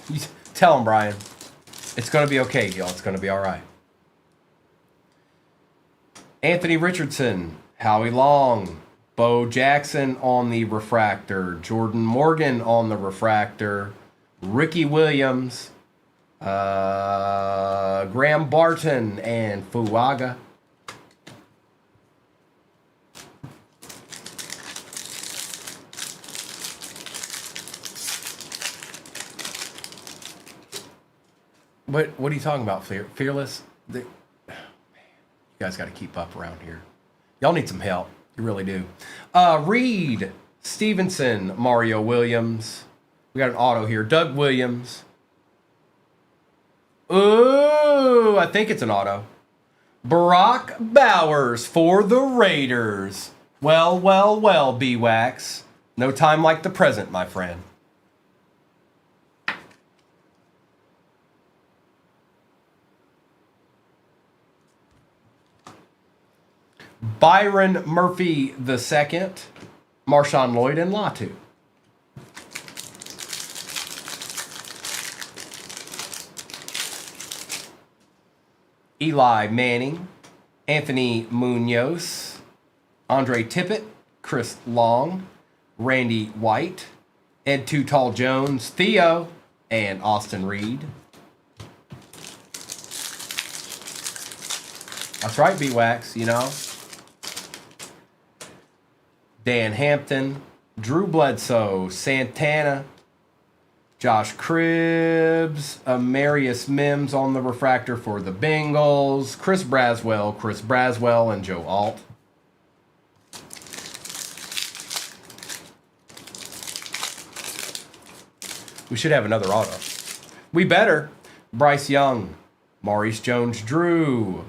[SPEAKER 1] You tell him, Brian. It's going to be okay, y'all. It's going to be all right. Anthony Richardson, Howie Long, Bo Jackson on the refractor, Jordan Morgan on the refractor, Ricky Williams, Graham Barton, and Fuaga. What are you talking about, Fearless? You guys got to keep up around here. Y'all need some help. You really do. Reed, Stevenson, Mario Williams. We got an auto here. Doug Williams. Ooh, I think it's an auto. Brock Bowers for the Raiders. Well, B-Wax. No time like the present, my friend. Byron Murphy II, Marshawn Lloyd, and Latu. Eli Manning, Anthony Munoz, Andre Tippett, Chris Long, Randy White, Ed Too Tall Jones, Theo, and Austin Reed. That's right, B-Wax, you know. Dan Hampton, Drew Bledsoe, Santana, Josh Cribbs, Amarius Mims on the refractor for the Bengals, Chris Braswell, and Joe Alt. We should have another auto. We better. Bryce Young, Maurice Jones-Drew,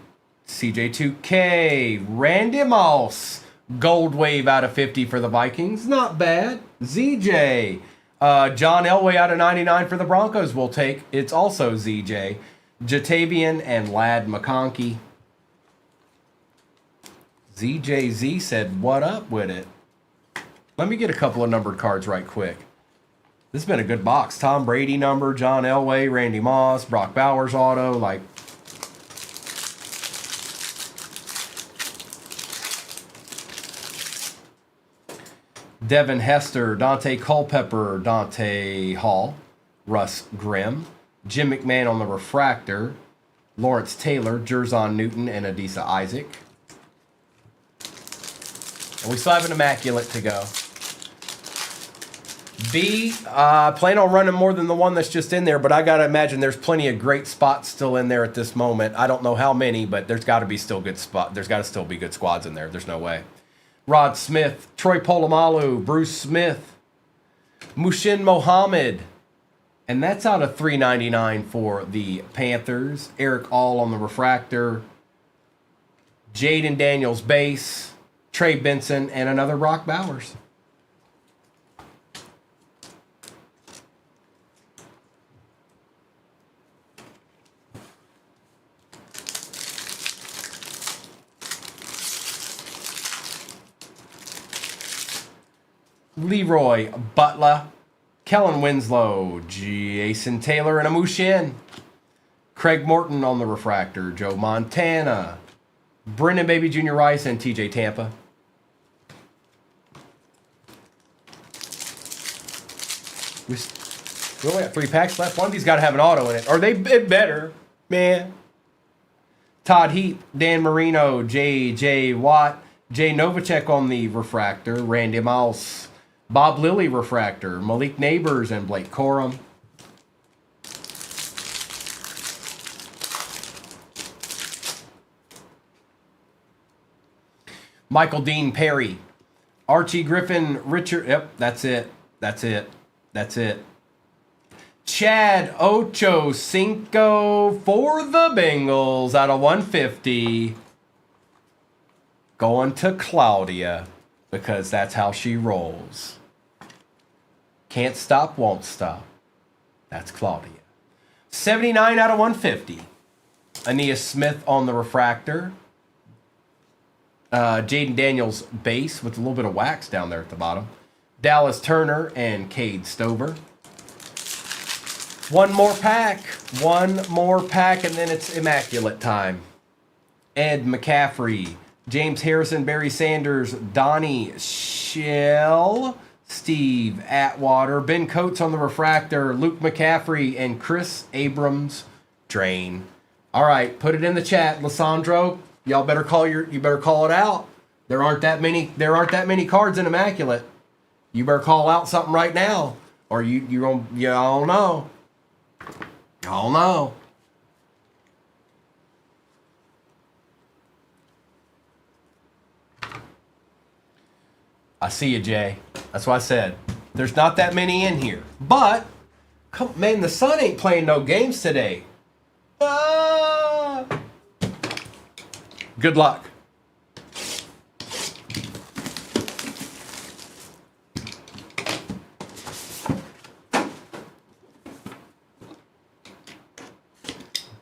[SPEAKER 1] CJ2K, Randy Moss, Gold Wave out of 50 for the Vikings. Not bad. ZJ. John Elway out of 99 for the Broncos will take. It's also ZJ. Jatavian and Ladd McConkey. ZJZ said, what up with it? Let me get a couple of numbered cards right quick. This has been a good box. Tom Brady number, John Elway, Randy Moss, Brock Bowers auto. Like, Devin Hester, Dante Culpepper, Dante Hall, Russ Grimm, Jim McMahon on the refractor, Lawrence Taylor, Jerzon Newton, and Adisa Isaac. And we still have an immaculate to go. B, plan on running more than the one that's just in there, but I got to imagine there's plenty of great spots still in there at this moment. I don't know how many, but there's got to be still good spot. There's got to still be good squads in there. There's no way. Rod Smith, Troy Polamalu, Bruce Smith, Mushin Mohammed, and that's out of $3.99 for the Panthers. Eric All on the refractor, Jaden Daniels base, Trey Benson, and another Brock Bowers. Leroy Butler, Kellen Winslow, Jason Taylor, and Amushin. Craig Morton on the refractor, Joe Montana, Brendan Baby Jr. Rice, and TJ Tampa. We only got 3 packs left. One of these got to have an auto in it. Or it better, man. Todd Heap, Dan Marino, J.J. Watt, Jay Novacek on the refractor, Randy Mouse, Bob Lilly refractor, Malik Neighbors, and Blake Corum. Michael Dean Perry. Archie Griffin Richard. Yep, that's it. That's it. That's it. Chad Ocho Cinco for the Bengals out of 150. Going to Claudia because that's how she rolls. Can't stop, won't stop. That's Claudia. 79 out of 150. Ania Smith on the refractor. Jaden Daniels base with a little bit of wax down there at the bottom. Dallas Turner and Cade Stover. One more pack, and then it's immaculate time. Ed McCaffrey, James Harrison, Barry Sanders, Donnie Shell, Steve Atwater, Ben Coates on the refractor, Luke McCaffrey, and Chris Abrams drain. All right, put it in the chat, Lissandro. Y'all better call it out. There aren't that many cards in immaculate. You better call out something right now, or I don't know. I don't know. I see you, Jay. That's what I said. There's not that many in here. But, man, the sun ain't playing no games today. Good luck.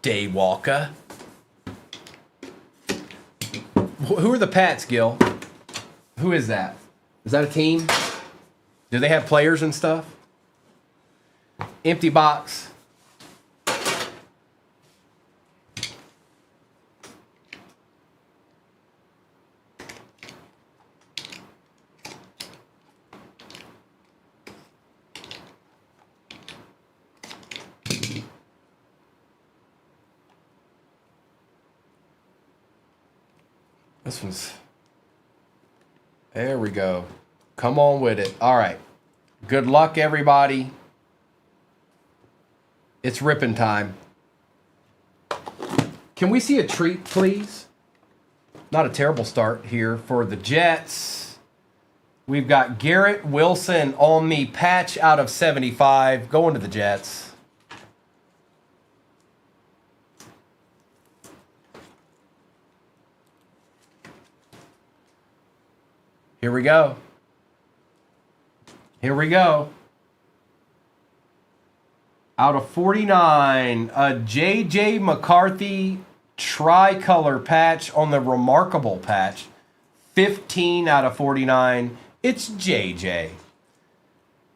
[SPEAKER 1] Daywalker. Who are the Pats, Gil? Who is that? Is that a team? Do they have players and stuff? Empty box. This one's... There we go. Come on with it. All right. Good luck, everybody. It's ripping time. Can we see a treat, please? Not a terrible start here for the Jets. We've got Garrett Wilson on the patch out of 75. Going to the Jets. Here we go. Here we go. Out of 49, a J.J. McCarthy tricolor patch on the remarkable patch. 15 out of 49. It's J.J.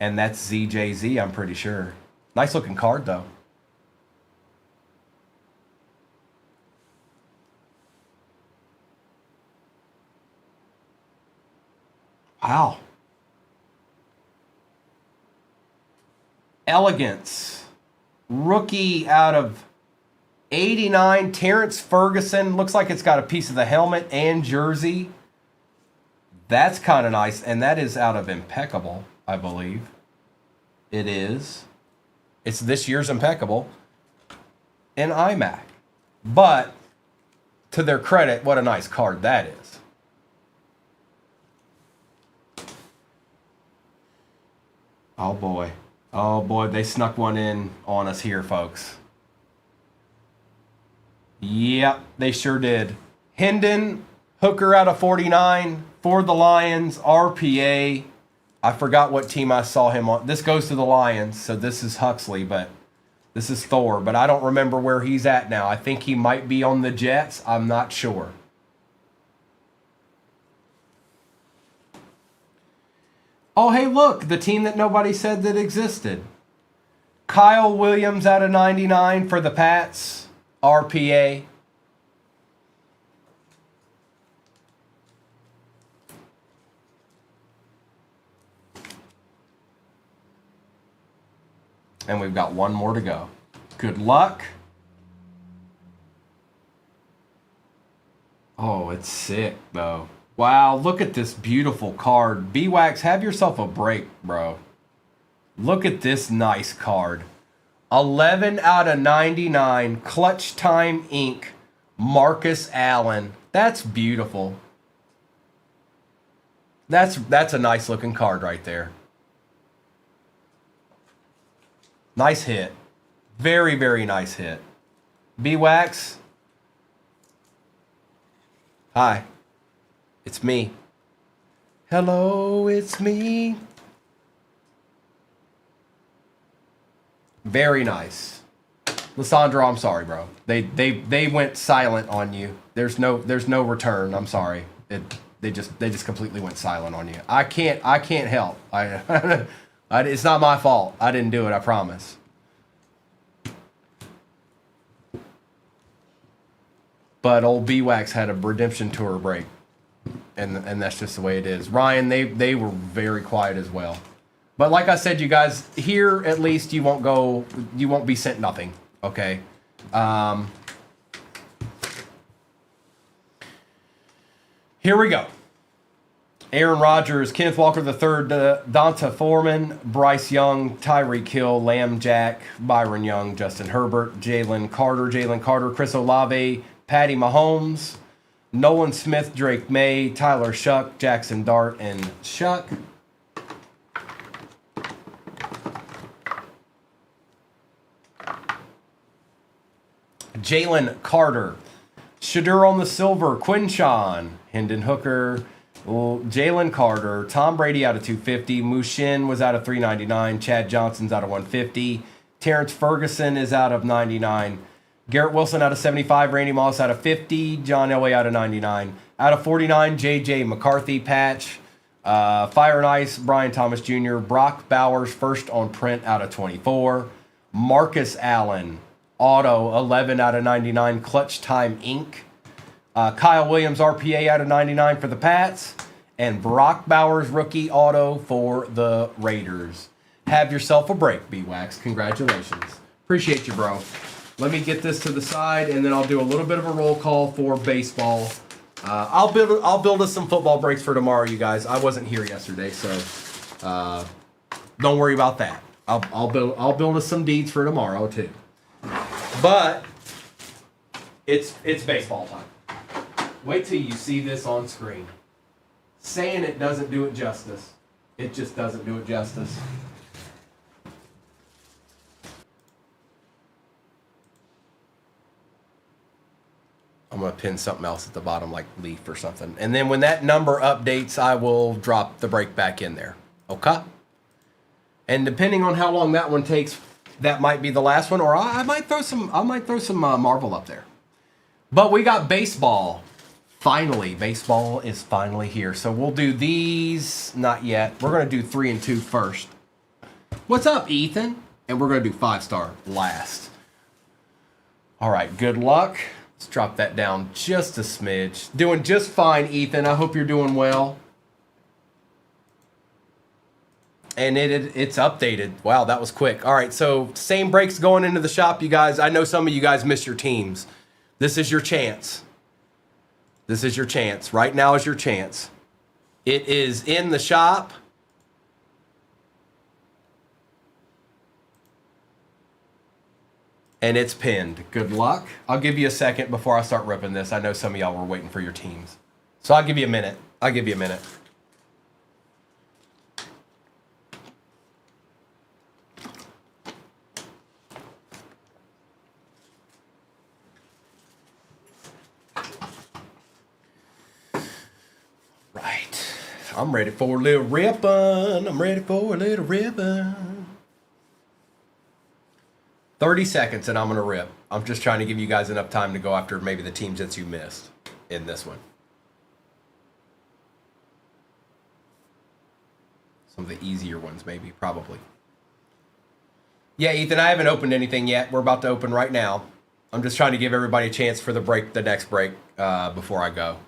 [SPEAKER 1] And that's ZJZ, I'm pretty sure. Nice looking card, though. Wow. Elegance. Rookie out of 89. Terrence Ferguson. Looks like it's got a piece of the helmet and jersey. That's kind of nice. And that is out of Impeccable, I believe. It is. It's this year's Impeccable. In iMac. But, to their credit, what a nice card that is. Oh boy. Oh boy, they snuck one in on us here, folks. Yep, they sure did. Hendon, hooker out of 49 for the Lions, RPA. I forgot what team I saw him on. This goes to the Lions, so this is Huxley, but this is Thor. But I don't remember where he's at now. I think he might be on the Jets. I'm not sure. Oh, hey, look, the team that nobody said that existed. Kyle Williams out of 99 for the Pats, RPA. And we've got one more to go. Good luck. Oh, it's sick, though. Wow, look at this beautiful card. B-Wax, have yourself a break, bro. Look at this nice card. 11 out of 99, Clutch Time Inc., Marcus Allen. That's beautiful. That's a nice looking card right there. Nice hit. Very, very nice hit. B-Wax. Hi. It's me. Hello, it's me. Very nice. Lissandro, I'm sorry, bro. They went silent on you. There's no return. I'm sorry. They just completely went silent on you. I can't help. It's not my fault. I didn't do it, I promise. But old B-Wax had a redemption tour break. And that's just the way it is. Ryan, they were very quiet as well. But like I said, you guys, here at least you won't be sent nothing. Okay. Here we go. Aaron Rodgers, Kenneth Walker III, Donta Foreman, Bryce Young, Tyreek Hill, Lamb Jack, Byron Young, Justin Herbert, Jalen Carter, Chris Olave, Patty Mahomes, Nolan Smith, Drake May, Tyler Shuck, Jackson Dart, and Shuck. Jalen Carter, Shadur on the silver, Quinshawn, Hendon Hooker, Jalen Carter, Tom Brady out of 250, Mushin was out of 399, Chad Johnson's out of 150, Terrence Ferguson is out of 99, Garrett Wilson out of 75, Randy Moss out of 50, John Elway out of 99, out of 49, J.J. McCarthy patch, Fire and Ice, Brian Thomas Jr., Brock Bowers first on print out of 24, Marcus Allen, auto 11 out of 99, Clutch Time Inc., Kyle Williams RPA out of 99 for the Pats, and Brock Bowers rookie auto for the Raiders. Have yourself a break, B-Wax. Congratulations. Appreciate you, bro. Let me get this to the side, and then I'll do a little bit of a roll call for baseball. I'll build us some football breaks for tomorrow, you guys. I wasn't here yesterday, so don't worry about that. I'll build us some deeds for tomorrow too. But it's baseball time. Wait till you see this on screen. Saying it doesn't do it justice. It just doesn't do it justice. I'm going to pin something else at the bottom like leaf or something. And then when that number updates, I will drop the break back in there. Okay? And depending on how long that one takes, that might be the last one, or I might throw some Marvel up there. But we got baseball. Finally, baseball is finally here. So we'll do these, not yet. We're going to do 3 and 2 first. What's up, Ethan? And we're going to do 5-star last. All right, good luck. Let's drop that down just a smidge. Doing just fine, Ethan. I hope you're doing well. And it's updated. Wow, that was quick. All right, so same breaks going into the shop, you guys. I know some of you guys miss your teams. This is your chance. This is your chance. Right now is your chance. It is in the shop. And it's pinned. Good luck. I'll give you a second before I start ripping this. I know some of y'all were waiting for your teams. So I'll give you a minute. Right. I'm ready for a little ripping. 30 seconds and I'm going to rip. I'm just trying to give you guys enough time to go after maybe the teams that you missed in this one. Some of the easier ones maybe, probably. Yeah, Ethan, I haven't opened anything yet. We're about to open right now. I'm just trying to give everybody a chance for the next break before I go.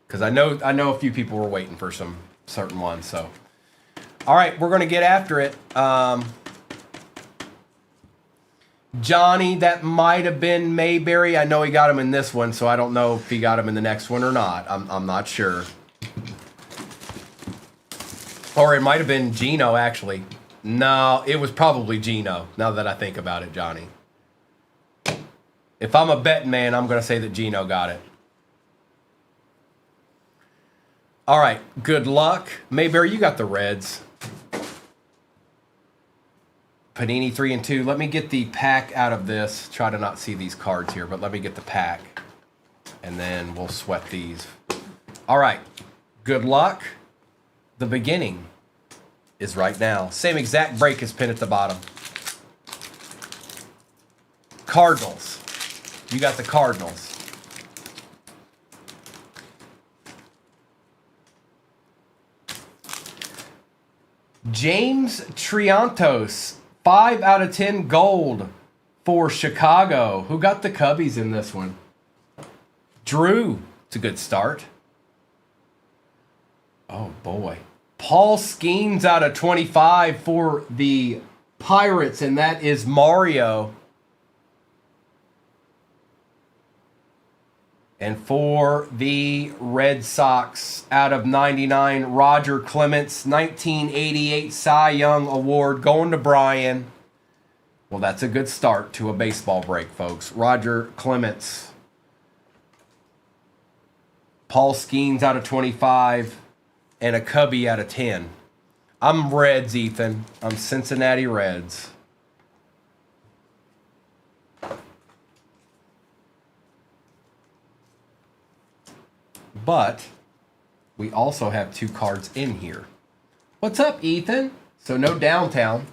[SPEAKER 1] Because I know a few people were waiting for some certain ones. So, all right, we're going to get after it. Johnny, that might have been Mayberry. I know he got him in this one, so I don't know if he got him in the next one or not. I'm not sure. Or it might have been Gino, actually. No, it was probably Gino, now that I think about it, Johnny. If I'm a betting man, I'm going to say that Gino got it. All right, good luck. Mayberry, you got the Reds. Panini 3 and 2. Let me get the pack out of this. Try to not see these cards here, but let me get the pack. And then we'll sweat these. All right, good luck. The beginning is right now. Same exact break as pin at the bottom. Cardinals. You got the Cardinals. James Triantos, 5 out of 10 gold for Chicago. Who got the Cubbies in this one? Drew. It's a good start. Oh, boy. Paul Skeens out of 25 for the Pirates, and that is Mario. And for the Red Sox, out of 99, Roger Clemens, 1988 Cy Young Award going to Brian. Well, that's a good start to a baseball break, folks. Roger Clemens. Paul Skeens out of 25, and a Cubby out of 10. I'm Reds, Ethan. I'm Cincinnati Reds. But we also have 2 cards in here. What's up, Ethan? So no downtown.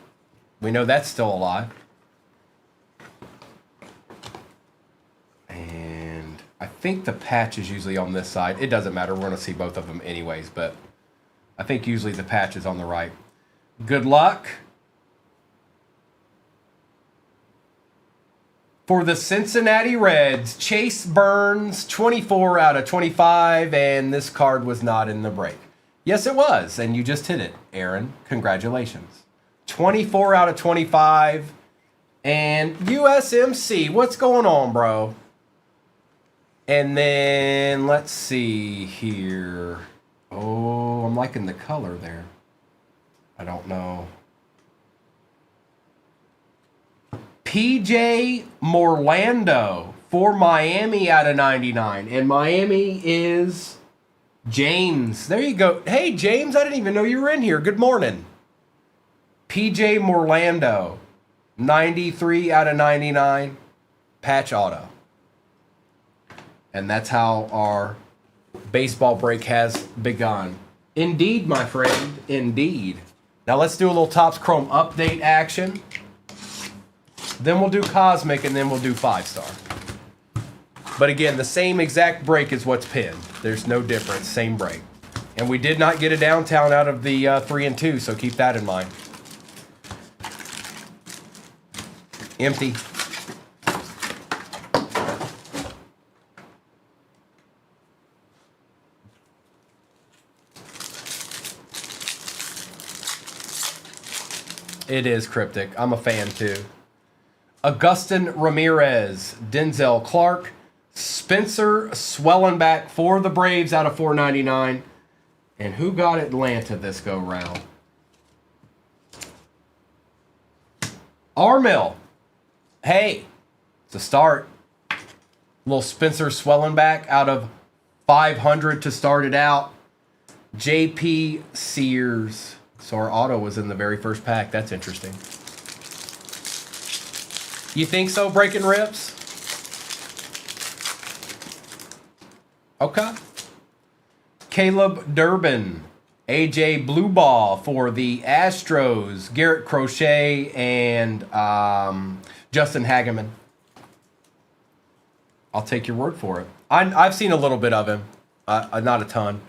[SPEAKER 1] We know that's still alive. And I think the patch is usually on this side. It doesn't matter. We're going to see both of them anyways. But I think usually the patch is on the right. Good luck. For the Cincinnati Reds, Chase Burns, 24 out of 25, and this card was not in the break. Yes, it was, and you just hit it, Aaron. Congratulations. 24 out of 25, and USMC. What's going on, bro? And then, let's see here. Oh, I'm liking the color there. I don't know. PJ Morlando for Miami out of 99. And Miami is James. There you go. Hey, James, I didn't even know you were in here. Good morning. PJ Morlando, 93 out of 99. Patch auto. And that's how our baseball break has begun. Indeed, my friend. Indeed. Now let's do a little Topps Chrome update action. Then we'll do Cosmic, and then we'll do 5-star. But again, the same exact break is what's pinned. There's no difference. Same break. And we did not get a downtown out of the 3 and 2, so keep that in mind. Empty. It is cryptic. I'm a fan too. Augustin Ramirez, Denzel Clark, Spencer Swellenback for the Braves out of 499. And who got Atlanta this go round? Armill. Hey, it's a start. Little Spencer Swellenback out of 500 to start it out. JP Sears. So our auto was in the very first pack. That's interesting. You think so, Breaking Rips? Okay. Caleb Durbin. AJ Blueball for the Astros. Garrett Crochet and Justin Hageman. I'll take your word for it. I've seen a little bit of him. Not a ton.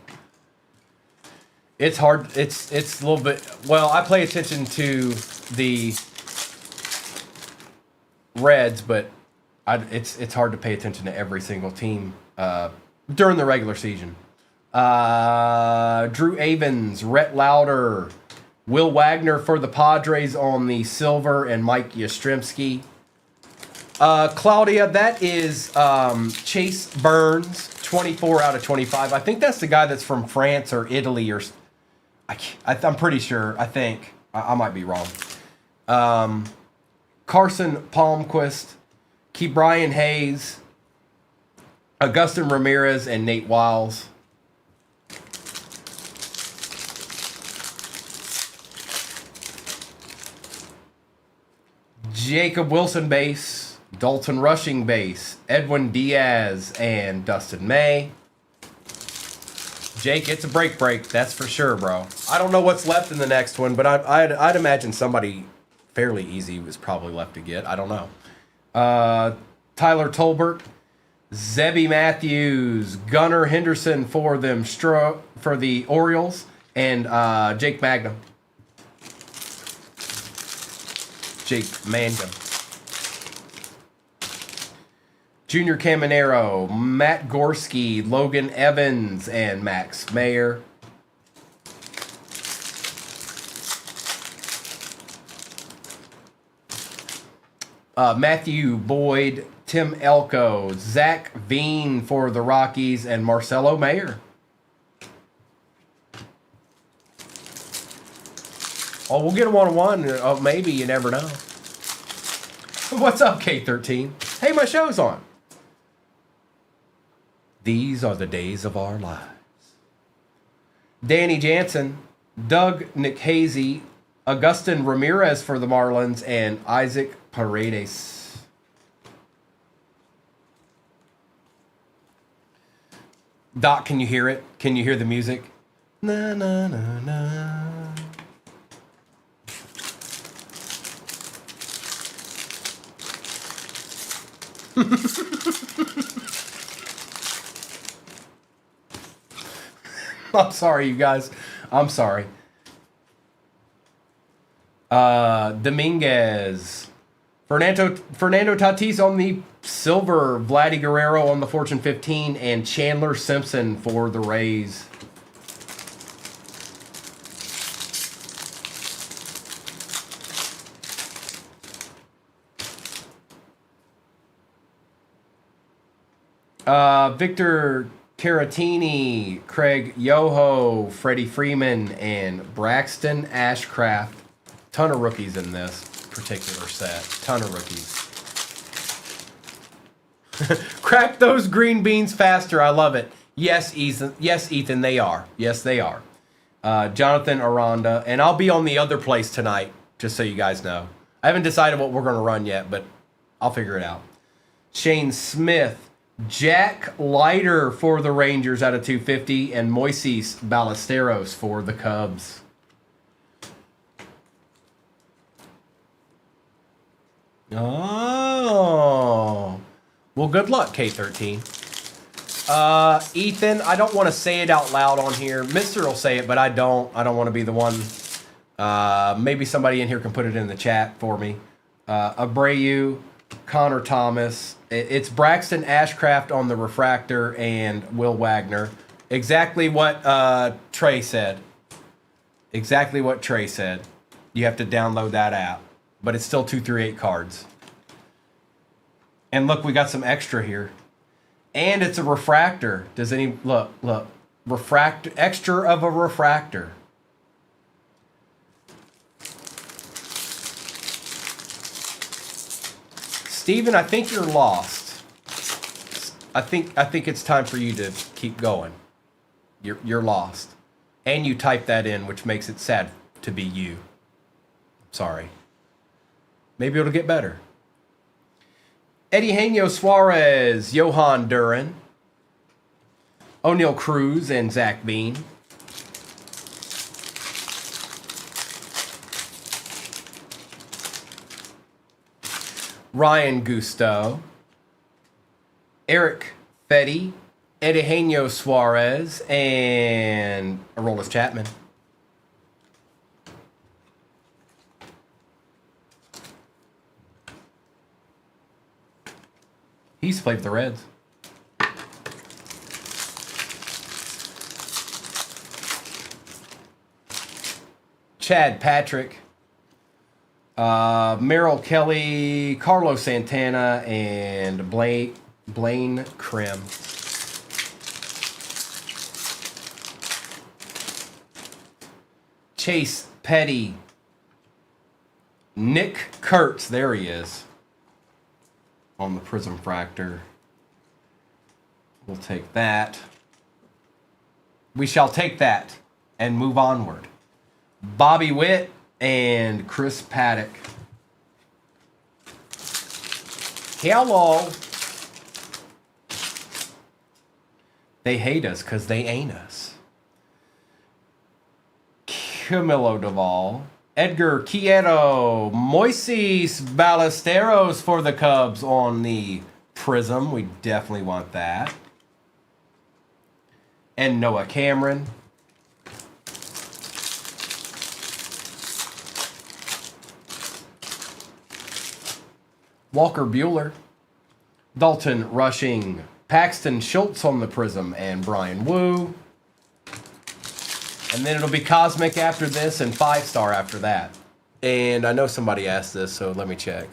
[SPEAKER 1] It's hard. It's a little bit... Well, I pay attention to the Reds, but it's hard to pay attention to every single team during the regular season. Drew Avens, Rhett Lauder, Will Wagner for the Padres on the silver, and Mike Yastrzemski. Claudia, that is Chase Burns, 24 out of 25. I think that's the guy that's from France or Italy, or I'm pretty sure. I think I might be wrong. Carson Palmquist, Ke'Bryan Hayes, Augustin Ramirez, and Nate Wiles. Jacob Wilson base, Dalton Rushing base, Edwin Diaz, and Dustin May. Jake, it's a break, that's for sure, bro. I don't know what's left in the next one, but I'd imagine somebody fairly easy was probably left to get. I don't know. Tyler Tolbert, Zebby Matthews, Gunnar Henderson for the Orioles, and Jake Mangum. Junior Caminero, Matt Gorski, Logan Evans, and Max Mayer. Matthew Boyd, Tim Elko, Zach Veen for the Rockies, and Marcelo Mayer. Oh, we'll get a 1-1. Oh, maybe. You never know. What's up, K13? Hey, my show's on. These are the days of our lives. Danny Jansen, Doug Nikhazy, Augustin Ramirez for the Marlins, and Isaac Paredes. Doc, can you hear it? Can you hear the music? Na na na na. I'm sorry, you guys. I'm sorry. Dominguez. Fernando Tatis on the silver. Vladdy Guerrero on the Fortune 15. And Chandler Simpson for the Rays. Victor Caratini, Craig Yoho, Freddie Freeman, and Braxton Ashcraft. Ton of rookies in this particular set. Ton of rookies. Crack those green beans faster. I love it. Yes, Ethan. Yes, Ethan, they are. Yes, they are. Jonathan Aranda. And I'll be on the other place tonight, just so you guys know. I haven't decided what we're going to run yet, but I'll figure it out. Shane Smith. Jack Leiter for the Rangers out of 250, and Moises Ballesteros for the Cubs. Oh. Well, good luck, K13. Ethan, I don't want to say it out loud on here. Mister will say it, but I don't want to be the one. Maybe somebody in here can put it in the chat for me. Abreu, Connor Thomas. It's Braxton Ashcraft on the refractor and Will Wagner. Exactly what Trey said. Exactly what Trey said. You have to download that app. But it's still 238 cards. And look, we got some extra here. And it's a refractor. Does any... Look. Refractor. Extra of a refractor. Steven, I think you're lost. I think it's time for you to keep going. You're lost. And you type that in, which makes it sad to be you. Sorry. Maybe it'll get better. Eugenio Suarez, Johan Duran, O'Neal Cruz, and Zach Bean. Ryan Gusto, Eric Fetty, Eugenio Suarez, and Aroldis Chapman. He's played for the Reds. Chad Patrick, Merrill Kelly, Carlos Santana, and Blaine Krim. Chase Petty, Nick Kurtz, there he is, on the Prism Fractor. We'll take that. We shall take that and move onward. Bobby Witt and Chris Paddock. Hello. They hate us because they ain't us. Camilo Duvall. Edgar Quieto. Moises Ballesteros for the Cubs on the Prism. We definitely want that. And Noah Cameron. Walker Buehler. Dalton Rushing. Paxton Schultz on the Prism and Brian Wu. And then it'll be Cosmic after this and 5-star after that. And I know somebody asked this, so let me check.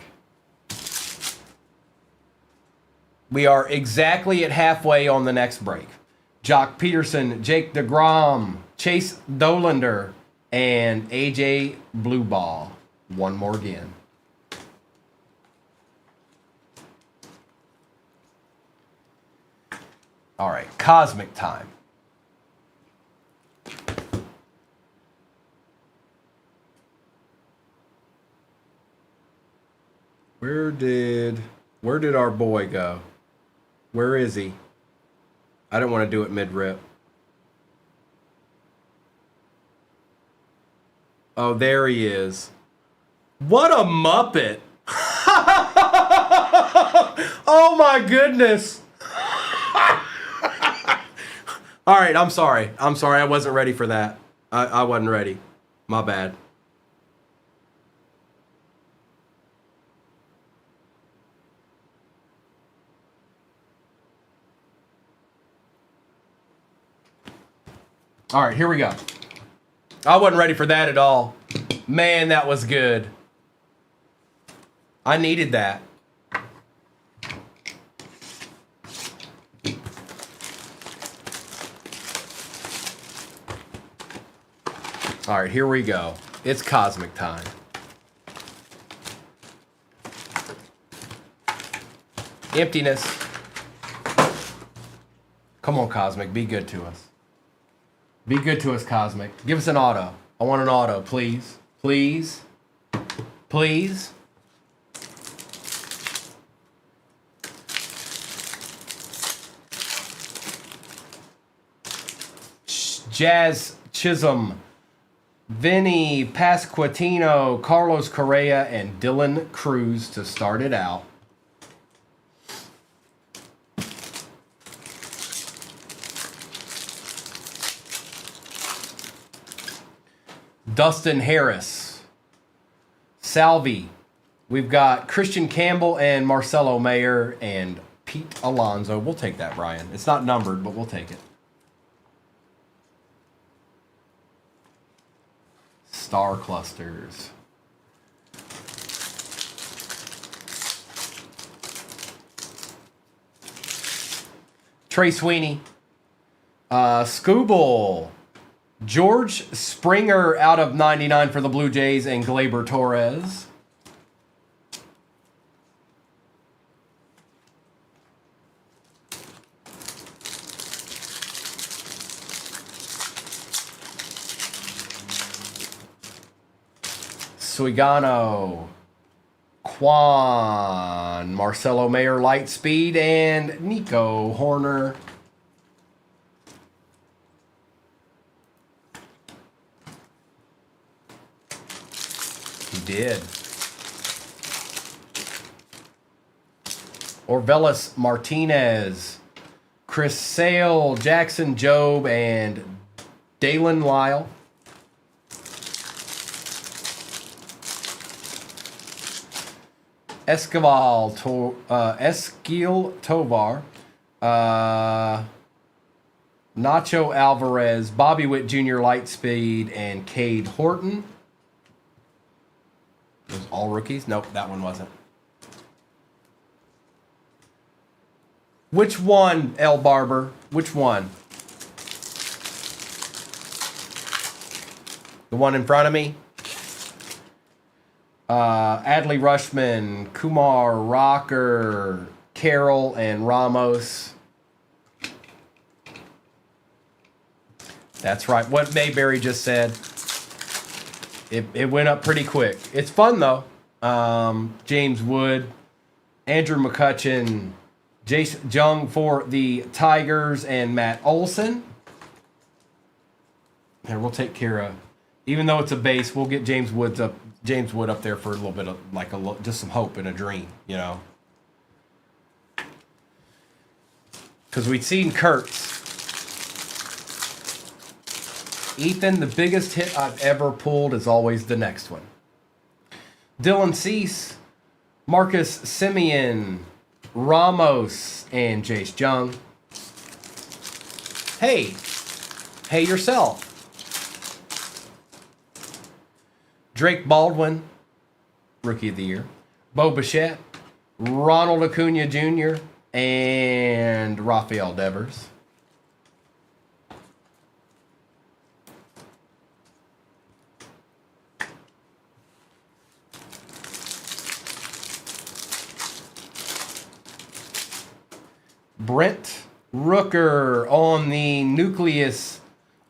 [SPEAKER 1] We are exactly at halfway on the next break. Jock Peterson, Jake DeGrom, Chase Dolander, and AJ Blueball. One more again. All right, Cosmic time. Where did our boy go? Where is he? I don't want to do it mid-rip. Oh, there he is. What a Muppet. Oh my goodness. All right, I'm sorry. I wasn't ready for that. I wasn't ready. My bad. All right, here we go. I wasn't ready for that at all. Man, that was good. I needed that. All right, here we go. It's Cosmic time. Emptiness. Come on, Cosmic. Be good to us. Be good to us, Cosmic. Give us an auto. I want an auto, please. Please. Please. Jazz Chisholm. Vinny Pasquantino, Carlos Correa, and Dylan Cruz to start it out. Dustin Harris. Salvi. We've got Christian Campbell and Marcelo Mayer and Pete Alonso. We'll take that, Brian. It's not numbered, but we'll take it. Star clusters. Trey Sweeney. Scooble. George Springer out of 99 for the Blue Jays and Gleyber Torres. Suigano, Quan, Marcelo Mayer, Lightspeed, and Nico Horner. He did. Orvelis Martinez, Chris Sale, Jackson Jobe, and Dalen Lyle. Esquil Tovar, Nacho Alvarez, Bobby Witt Jr. Lightspeed, and Cade Horton. Those all rookies? Nope, that one wasn't. Which one, L. Barber? Which one? The one in front of me? Adley Rushman, Kumar, Rocker, Carroll, and Ramos. That's right. What Mayberry just said. It went up pretty quick. It's fun, though. James Wood. Andrew McCutcheon, Jace Jung for the Tigers, and Matt Olson. And we'll take care of, even though it's a base, we'll get James Wood up there for a little bit of just some hope and a dream, you know. Because we'd seen Kurtz. Ethan, the biggest hit I've ever pulled is always the next one. Dylan Cease, Marcus Simeon, Ramos, and Jace Jung. Hey yourself. Drake Baldwin, Rookie of the Year. Bo Bichette, Ronald Acuna Jr., and Rafael Devers. Brent Rooker on the Nucleus.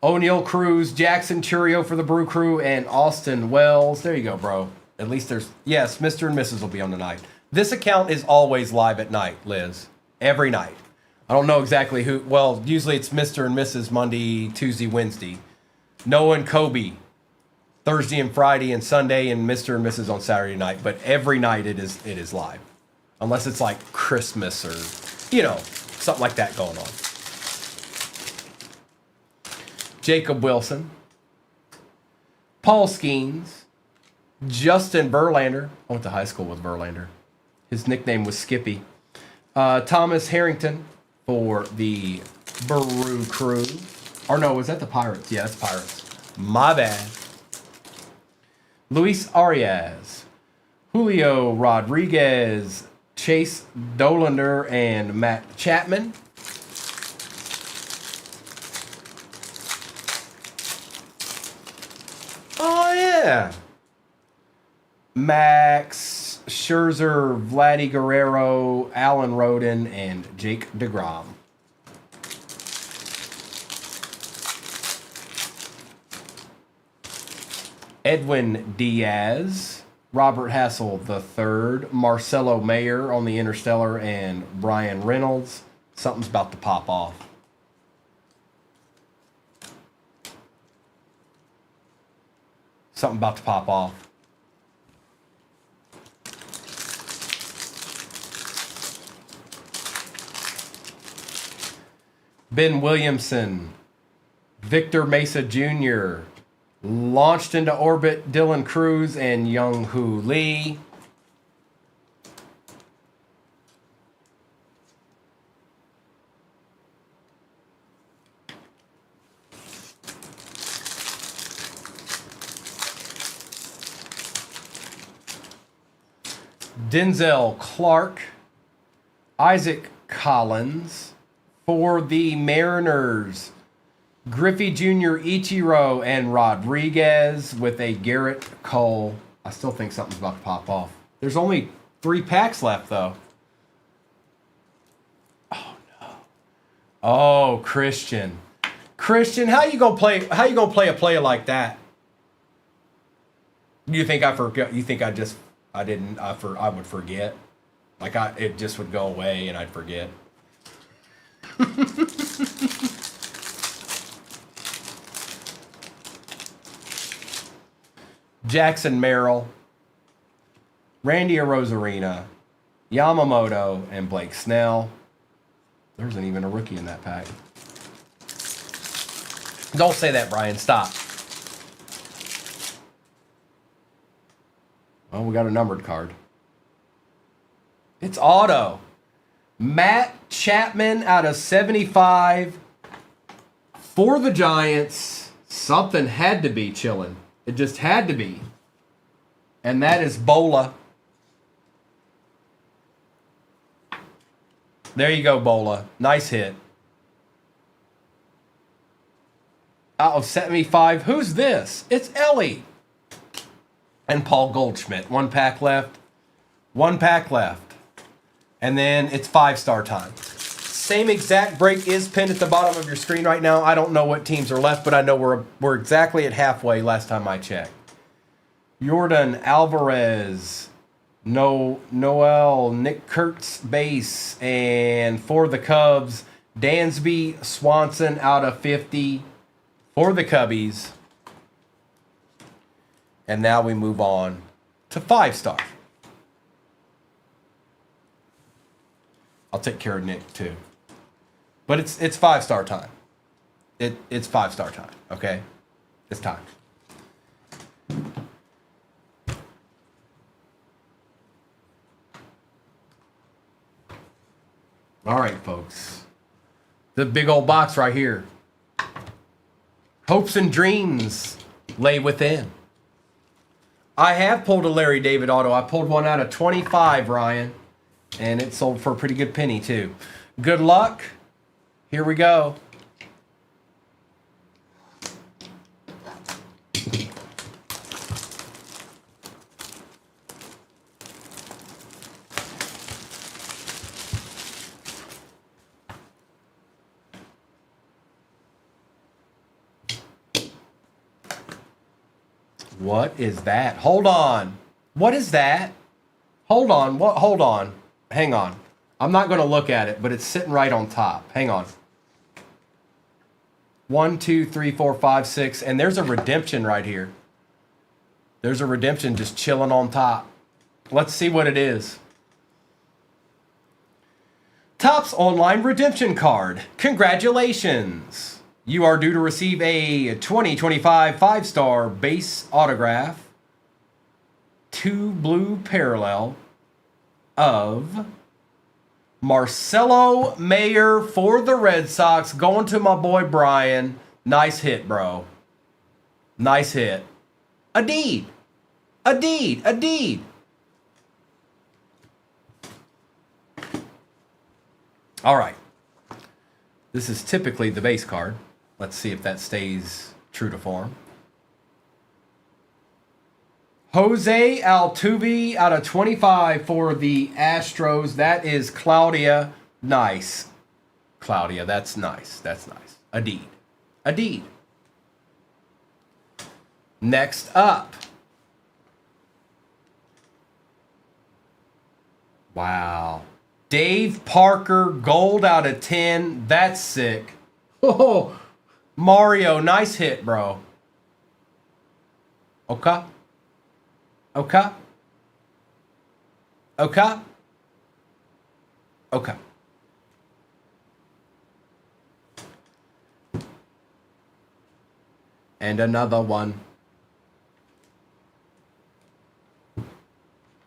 [SPEAKER 1] O'Neal Cruz, Jackson Churio for the Brew Crew, and Austin Wells. There you go, bro. At least there's... Yes, Mr. and Mrs. will be on tonight. This account is always live at night, Liz. Every night. I don't know exactly who... Well, usually it's Mr. and Mrs. Monday, Tuesday, Wednesday. Noah and Kobe Thursday and Friday and Sunday, and Mr. and Mrs. on Saturday night. But every night it is live. Unless it's like Christmas or, you know, something like that going on. Jacob Wilson, Paul Skeens, Justin Verlander. I went to high school with Verlander. His nickname was Skippy. Thomas Harrington for the Brew Crew. Or no, was that the Pirates? Yeah, that's Pirates. My bad. Luis Arias, Julio Rodriguez, Chase Dolander, and Matt Chapman. Oh, yeah. Max Scherzer, Vladdy Guerrero, Alan Roden, and Jake DeGrom. Edwin Diaz, Robert Hassel III, Marcelo Mayer on the Interstellar, and Brian Reynolds. Something's about to pop off. Something about to pop off. Ben Williamson, Victor Mesa Jr., launched into orbit, Dylan Cruz, and Young Hoo Lee. Denzel Clark, Isaac Collins for the Mariners, Griffey Jr., Ichiro, and Rodriguez with a Garrett Cole. I still think something's about to pop off. There's only 3 packs left, though. Oh no! Oh, Christian, how you gonna play? How you gonna play a play like that? You think I forgot? You think I would forget? Like it just would go away and I'd forget. Jackson Merrill, Randy Arozarena, Yamamoto, and Blake Snell. There isn't even a rookie in that pack. Don't say that, Brian. Stop. Well, we got a numbered card. It's auto. Matt Chapman out of 75 for the Giants. Something had to be chilling. It just had to be. And that is Bola. There you go, Bola. Nice hit. Out of 75. Who's this? It's Ellie. And Paul Goldschmidt. 1 pack left. 1 pack left. And then it's 5-star time. Same exact break is pinned at the bottom of your screen right now. I don't know what teams are left, but I know we're exactly at halfway last time I checked. Jordan Alvarez, Noel, Nick Kurtz base, and for the Cubs, Dansby Swanson out of 50 for the Cubbies. And now we move on to 5-star. I'll take care of Nick too. But it's 5-star time. It's 5-star time, okay? It's time. All right, folks. The big old box right here. Hopes and dreams lay within. I have pulled a Larry David auto. I pulled one out of 25, Ryan. And it sold for a pretty good penny, too. Good luck. Here we go. What is that? Hold on. What is that? Hold on. What? Hold on. Hang on. I'm not going to look at it, but it's sitting right on top. Hang on. 1, 2, 3, 4, 5, 6. And there's a redemption right here. There's a redemption just chilling on top. Let's see what it is. Topps Online Redemption Card. Congratulations. You are due to receive a 2025 5-star base autograph, 2 blue parallel of Marcelo Mayer for the Red Sox, going to my boy Brian. Nice hit, bro. Nice hit. A deed. A deed. A deed. All right. This is typically the base card. Let's see if that stays true to form. Jose Altuve out of 25 for the Astros. That is Claudia. Nice. Claudia, that's nice. That's nice. A deed. A deed. Next up. Wow. Dave Parker, gold out of 10. That's sick. Oh, Mario, nice hit, bro. Okay. Okay. Okay. Okay. And another one.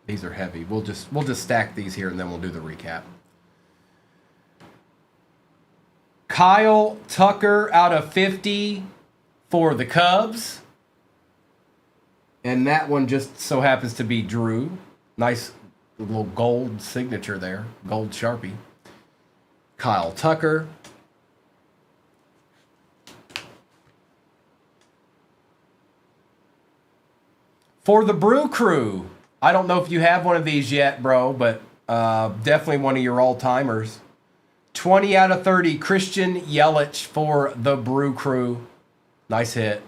[SPEAKER 1] These are heavy. We'll just stack these here and then we'll do the recap. Kyle Tucker out of 50 for the Cubs. And that one just so happens to be Drew. Nice little gold signature there. Gold Sharpie. Kyle Tucker. For the Brew Crew. I don't know if you have one of these yet, bro, but definitely one of your all-timers. 20 out of 30, Christian Yelich for the Brew Crew. Nice hit.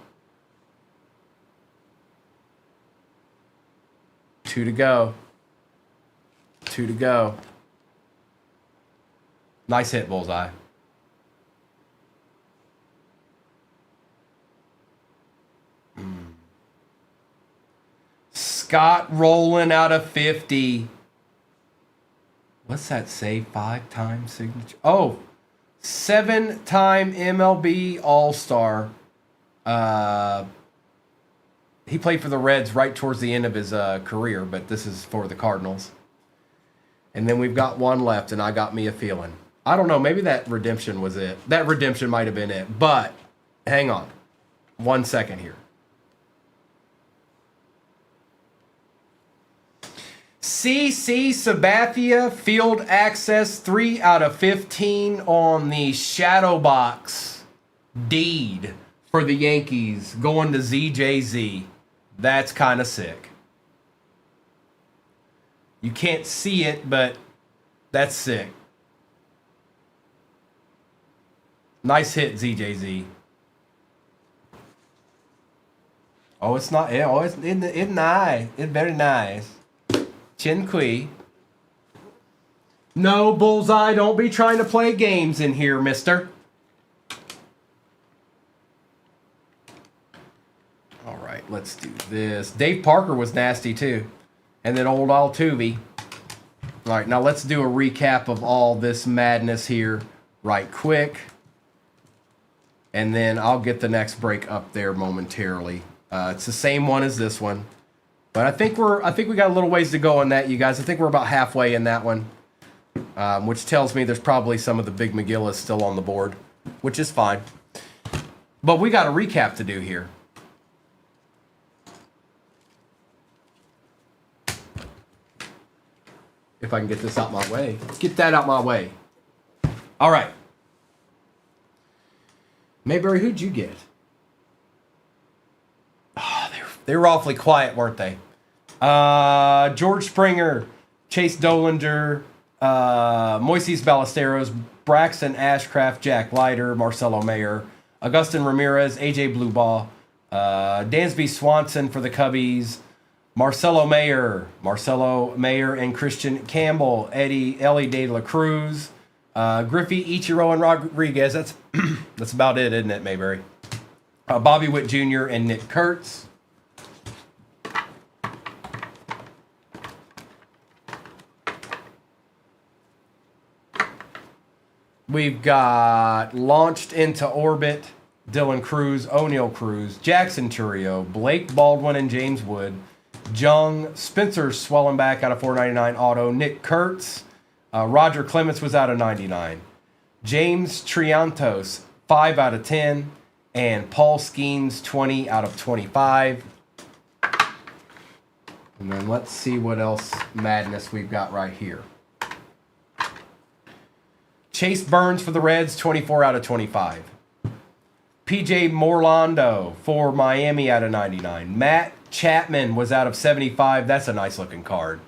[SPEAKER 1] 2 to go. 2 to go. Nice hit, Bullseye. Scott Rowland out of 50. What's that say? 5-time signature. Oh, 7-time MLB All-Star. He played for the Reds right towards the end of his career, but this is for the Cardinals. And then we've got one left, and I got me a feeling. I don't know. Maybe that redemption was it. That redemption might have been it. But hang on. 1 second here. CC Sabathia, field access, 3 out of 15 on the shadow box. Deed for the Yankees, going to ZJZ. That's kind of sick. You can't see it, but that's sick. Nice hit, ZJZ. Oh, it's not. Oh, it's nice. It's very nice. Chin-Kui. No, Bullseye, don't be trying to play games in here, mister. All right, let's do this. Dave Parker was nasty, too. And then old Altuve. All right, now let's do a recap of all this madness here right quick. And then I'll get the next break up there momentarily. It's the same one as this one. But I think we got a little ways to go on that, you guys. I think we're about halfway in that one. Which tells me there's probably some of the big McGillis still on the board, which is fine. But we got a recap to do here. If I can get this out my way. Get that out my way. All right. Mayberry, who'd you get? Oh, they were awfully quiet, weren't they? George Springer, Chase Dolinger, Moises Ballesteros, Braxton Ashcraft, Jack Leiter, Marcelo Mayer, Augustin Ramirez, AJ Bluebaugh, Dansby Swanson for the Cubbies, Marcelo Mayer and Christian Campbell, Ellie De La Cruz, Griffey, Ichiro, and Rodriguez. That's about it, isn't it, Mayberry? Bobby Witt Jr. and Nick Kurtz. We've got Launched into Orbit, Dylan Cruz, O'Neal Cruz, Jackson Churio, Blake Baldwin and James Wood, Jung, Spencer Swellenback out of 499 auto, Nick Kurtz, Roger Clements was out of 99, James Triantos 5 out of 10, and Paul Skeens 20 out of 25. And then let's see what else madness we've got right here. Chase Burns for the Reds, 24 out of 25. PJ Morlando for Miami out of 99. Matt Chapman was out of 75. That's a nice looking card.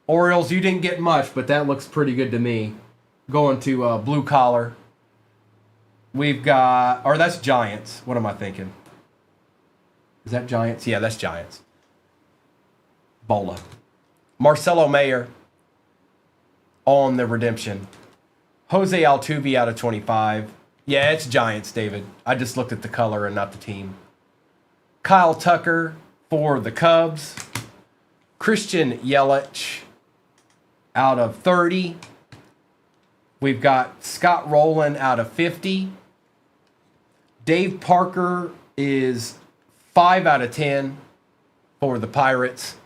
[SPEAKER 1] Orioles, you didn't get much, but that looks pretty good to me. Going to blue collar. We've got, or that's Giants. What am I thinking? Is that Giants? Yeah, that's Giants. Bola. Marcelo Mayer on the redemption. Jose Altuve out of 25. Yeah, it's Giants, David. I just looked at the color and not the team. Kyle Tucker for the Cubs. Christian Yelich out of 30. We've got Scott Rowland out of 50. Dave Parker is 5 out of 10 for the Pirates.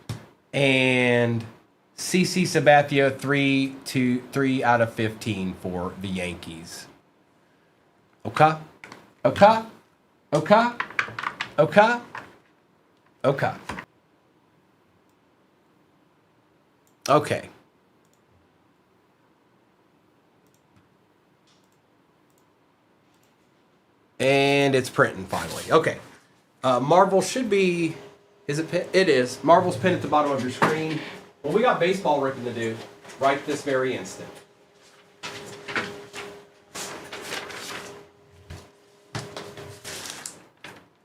[SPEAKER 1] And CC Sabathia 3 out of 15 for the Yankees. Okay. And it's printing finally. Okay. Marvel should be, is it pin? It is. Marvel's pinned at the bottom of your screen. Well, we got baseball ripping to do right this very instant.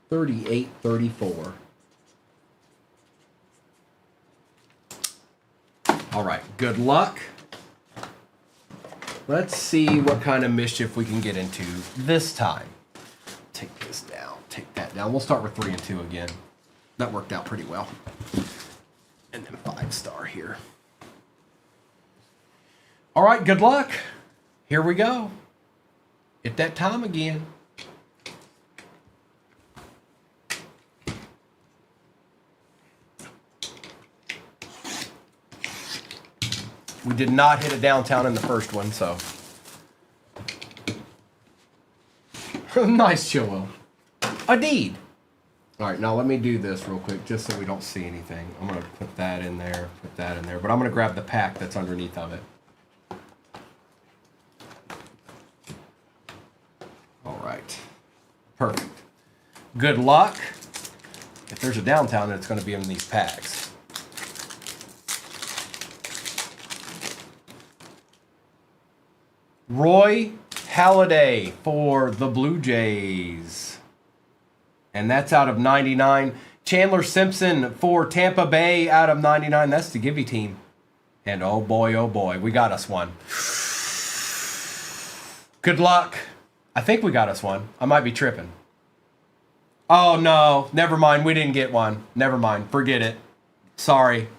[SPEAKER 1] $38.34. All right, good luck. Let's see what kind of mischief we can get into this time. Take this down, take that down. We'll start with 3 and 2 again. That worked out pretty well. And then 5-star here. All right, good luck. Here we go. Hit that time again. We did not hit a downtown in the first one, so. Nice, Joel. A deed. All right, now let me do this real quick, just so we don't see anything. I'm going to put that in there, but I'm going to grab the pack that's underneath of it. All right. Perfect. Good luck. If there's a downtown, then it's going to be in these packs. Roy Halladay for the Blue Jays. And that's out of 99. Chandler Simpson for Tampa Bay out of 99. That's the Gibby team. And oh boy, we got us one. Good luck. I think we got us one. I might be tripping. Oh no, never mind. We didn't get one. Never mind. Forget it. Sorry.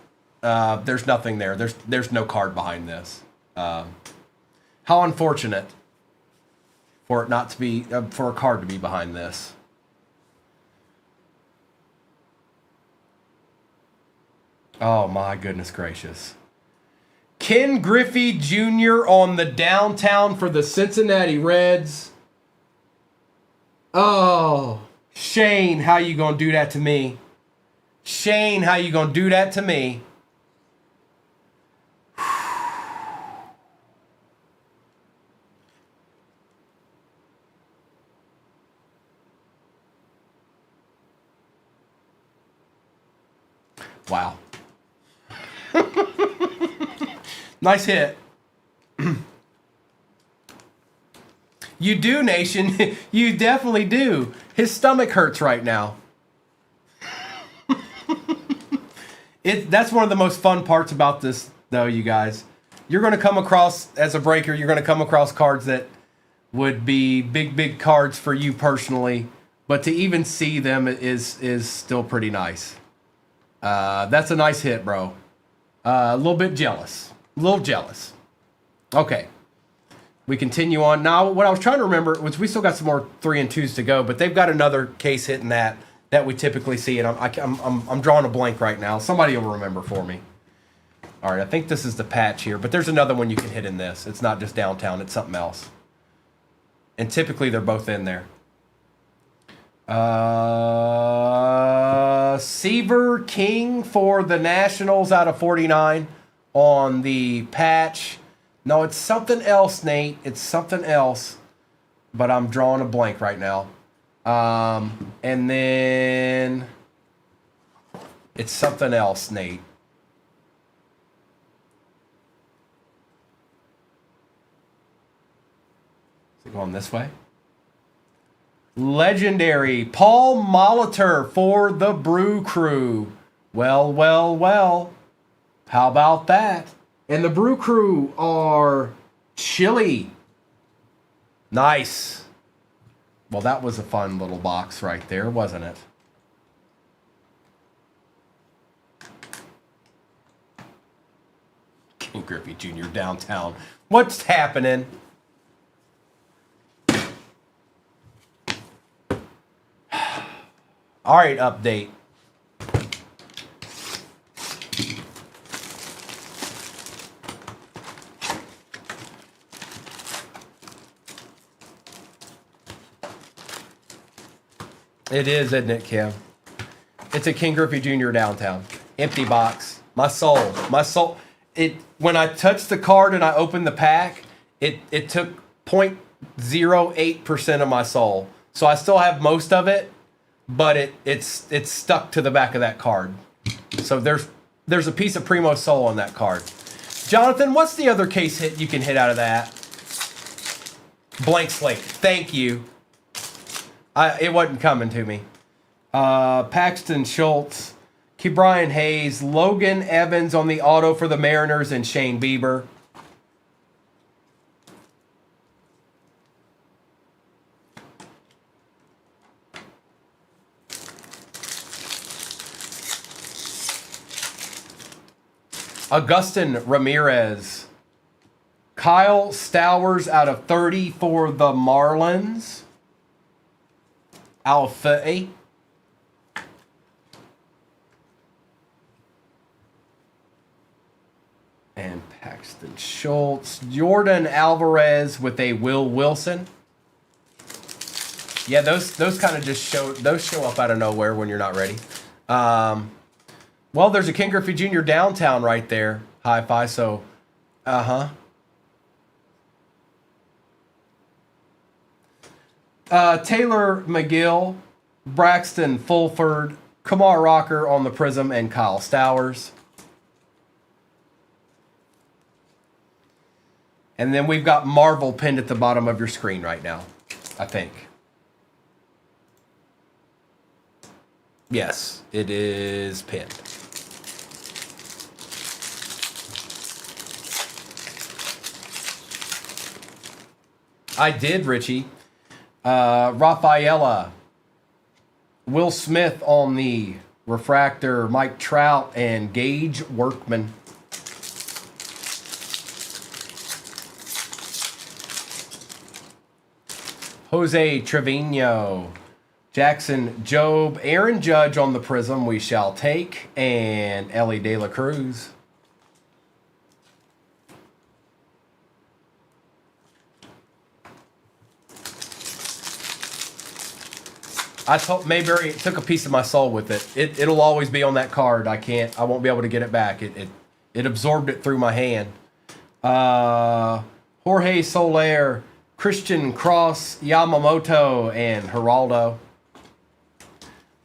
[SPEAKER 1] There's nothing there. There's no card behind this. How unfortunate for it not to be for a card to be behind this. Oh my goodness gracious. Ken Griffey Jr. on the downtown for the Cincinnati Reds. Oh, Shane, how you gonna do that to me? Shane, how you gonna do that to me? Wow. Nice hit. You do, Nation. You definitely do. His stomach hurts right now. That's one of the most fun parts about this, though, you guys. You're going to come across, as a breaker, you're going to come across cards that would be big cards for you personally. But to even see them is still pretty nice. That's a nice hit, bro. A little bit jealous. A little jealous. Okay. We continue on. Now, what I was trying to remember was we still got some more 3 and 2s to go, but they've got another case hitting that we typically see, and I'm drawing a blank right now. Somebody will remember for me. All right, I think this is the patch here, but there's another one you can hit in this. It's not just downtown, it's something else. And typically they're both in there. Seaver King for the Nationals out of 49 on the patch. No, it's something else, Nate. It's something else. But I'm drawing a blank right now. And then it's something else, Nate. Is it going this way? Legendary Paul Molitor for the Brew Crew. Well. How about that? And the Brew Crew are chili. Nice. Well, that was a fun little box right there, wasn't it? King Griffey Jr. downtown. What's happening? All right, update. It is, isn't it, Kim? It's a King Griffey Jr. downtown. Empty box. My soul. When I touched the card and I opened the pack, it took 0.08% of my soul. So I still have most of it, but it's stuck to the back of that card. So there's a piece of Primo soul on that card. Jonathan, what's the other case hit you can hit out of that? Blank slate. Thank you. It wasn't coming to me. Paxton Schultz, Ke'Bryan Hayes, Logan Evans on the auto for the Mariners, and Shane Bieber. Augustin Ramirez, Kyle Stowers out of 30 for the Marlins. Out of 30. And Paxton Schultz. Jordan Alvarez with a Will Wilson. Yeah, those kind of just show up out of nowhere when you're not ready. Well, there's a King Griffey Jr. downtown right there. Hi-fi, so Taylor McGill, Braxton Fulford, Kamar Rocker on the Prism, and Kyle Stowers. And then we've got Marvel pinned at the bottom of your screen right now, I think. Yes, it is pinned. I did, Richie. Rafaela. Will Smith on the refractor. Mike Trout and Gage Workman. Jose Trevino. Jackson Jobe. Aaron Judge on the Prism we shall take. And Ellie De La Cruz. I told Mayberry took a piece of my soul with it. It'll always be on that card. I won't be able to get it back. It absorbed it through my hand. Jorge Soler, Christian Cross, Yamamoto, and Geraldo.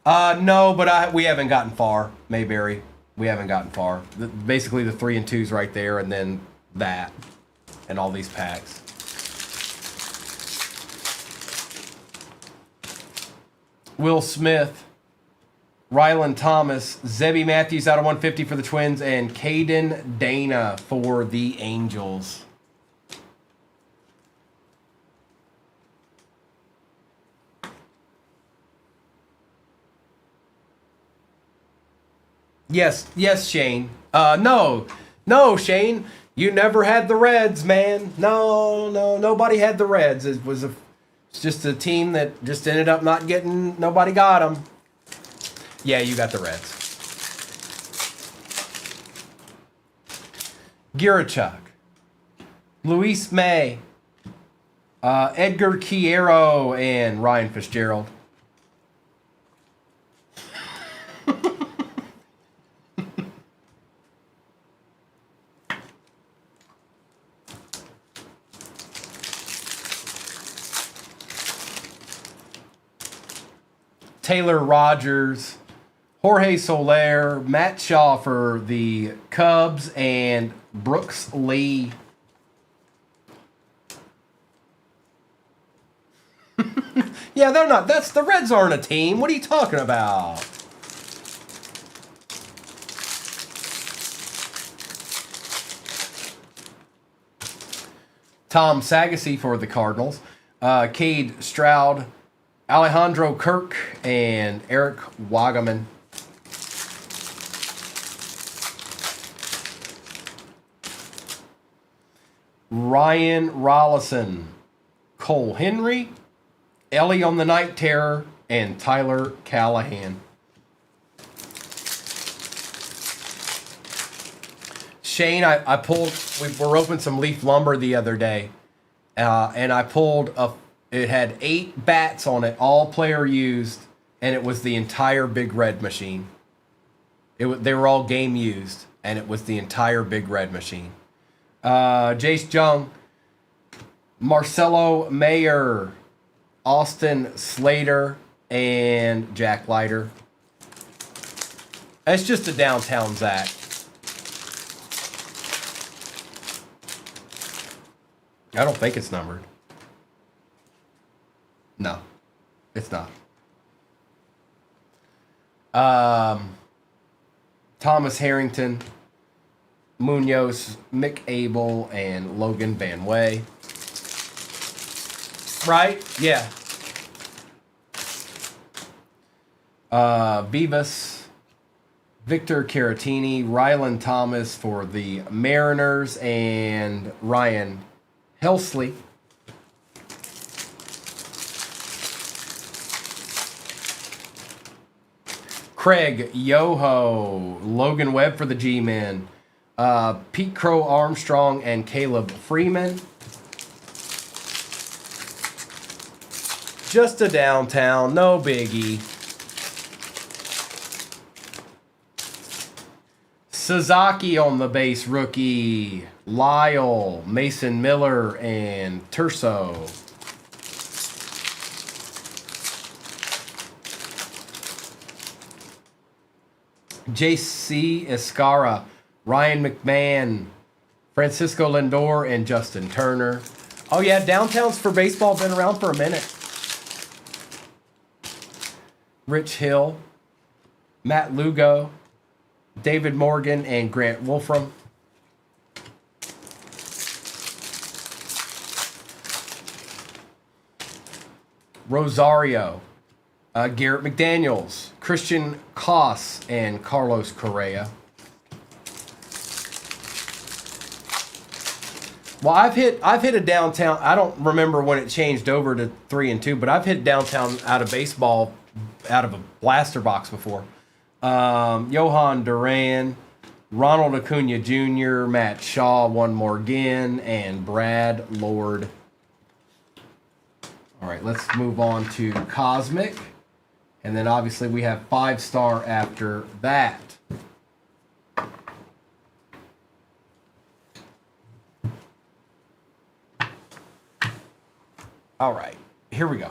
[SPEAKER 1] No, but we haven't gotten far, Mayberry. We haven't gotten far. Basically the 3 and 2s right there, and then that, and all these packs. Will Smith, Rylan Thomas, Zebby Matthews out of 150 for the Twins, and Caden Dana for the Angels. Yes, Shane. No, Shane. You never had the Reds, man. No, nobody had the Reds. It's just a team that just ended up not getting, nobody got them. Yeah, you got the Reds. Girichuk. Luis May. Edgar Quiero and Ryan Fitzgerald. Taylor Rogers, Jorge Soler, Matt Shaw for the Cubs, and Brooks Lee. Yeah, they're not. The Reds aren't a team. What are you talking about? Tom Sagassi for the Cardinals, Cade Stroud, Alejandro Kirk, and Eric Wagaman. Ryan Rollison, Cole Henry, Ellie on the Night Terror, and Tyler Callahan. Shane, I pulled, we were opening some Leaf Lumber the other day, and I pulled it had 8 bats on it, all player used, and it was the entire Big Red machine. They were all game used, and it was the entire Big Red machine. Jace Jung, Marcelo Mayer, Austin Slater, and Jack Leiter. That's just a downtown Zach. I don't think it's numbered. No, it's not. Thomas Harrington, Munoz, Mick Abel, and Logan Van Way. Right? Yeah. Vivas, Victor Caratini, Rylan Thomas for the Mariners, and Ryan Helsley. Craig Yoho, Logan Webb for the G-Men, Pete Crow Armstrong, and Caleb Freeman. Just a downtown, no biggie. Sasaki on the base, rookie. Lyle, Mason Miller, and Turso. J.C. Escara, Ryan McMahon, Francisco Lindor, and Justin Turner. Oh yeah, downtowns for baseball been around for a minute. Rich Hill, Matt Lugo, David Morgan, and Grant Wolfram. Rosario, Garrett McDaniels, Christian Koss, and Carlos Correa. Well, I've hit a downtown. I don't remember when it changed over to 3 and 2, but I've hit downtown out of baseball, out of a blaster box before. Johan Duran, Ronald Acuna Jr., Matt Shaw, one more again, and Brad Lord. All right, let's move on to Cosmic. And then obviously we have 5-star after that. All right, here we go.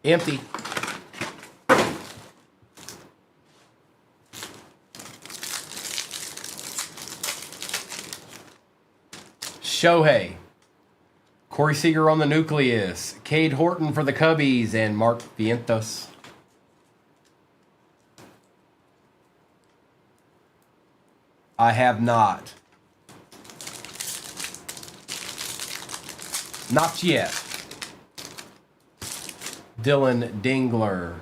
[SPEAKER 1] Empty. Shohei. Corey Seager on the Nucleus. Cade Horton for the Cubbies. And Mark Vientos. I have not. Not yet. Dylan Dingler.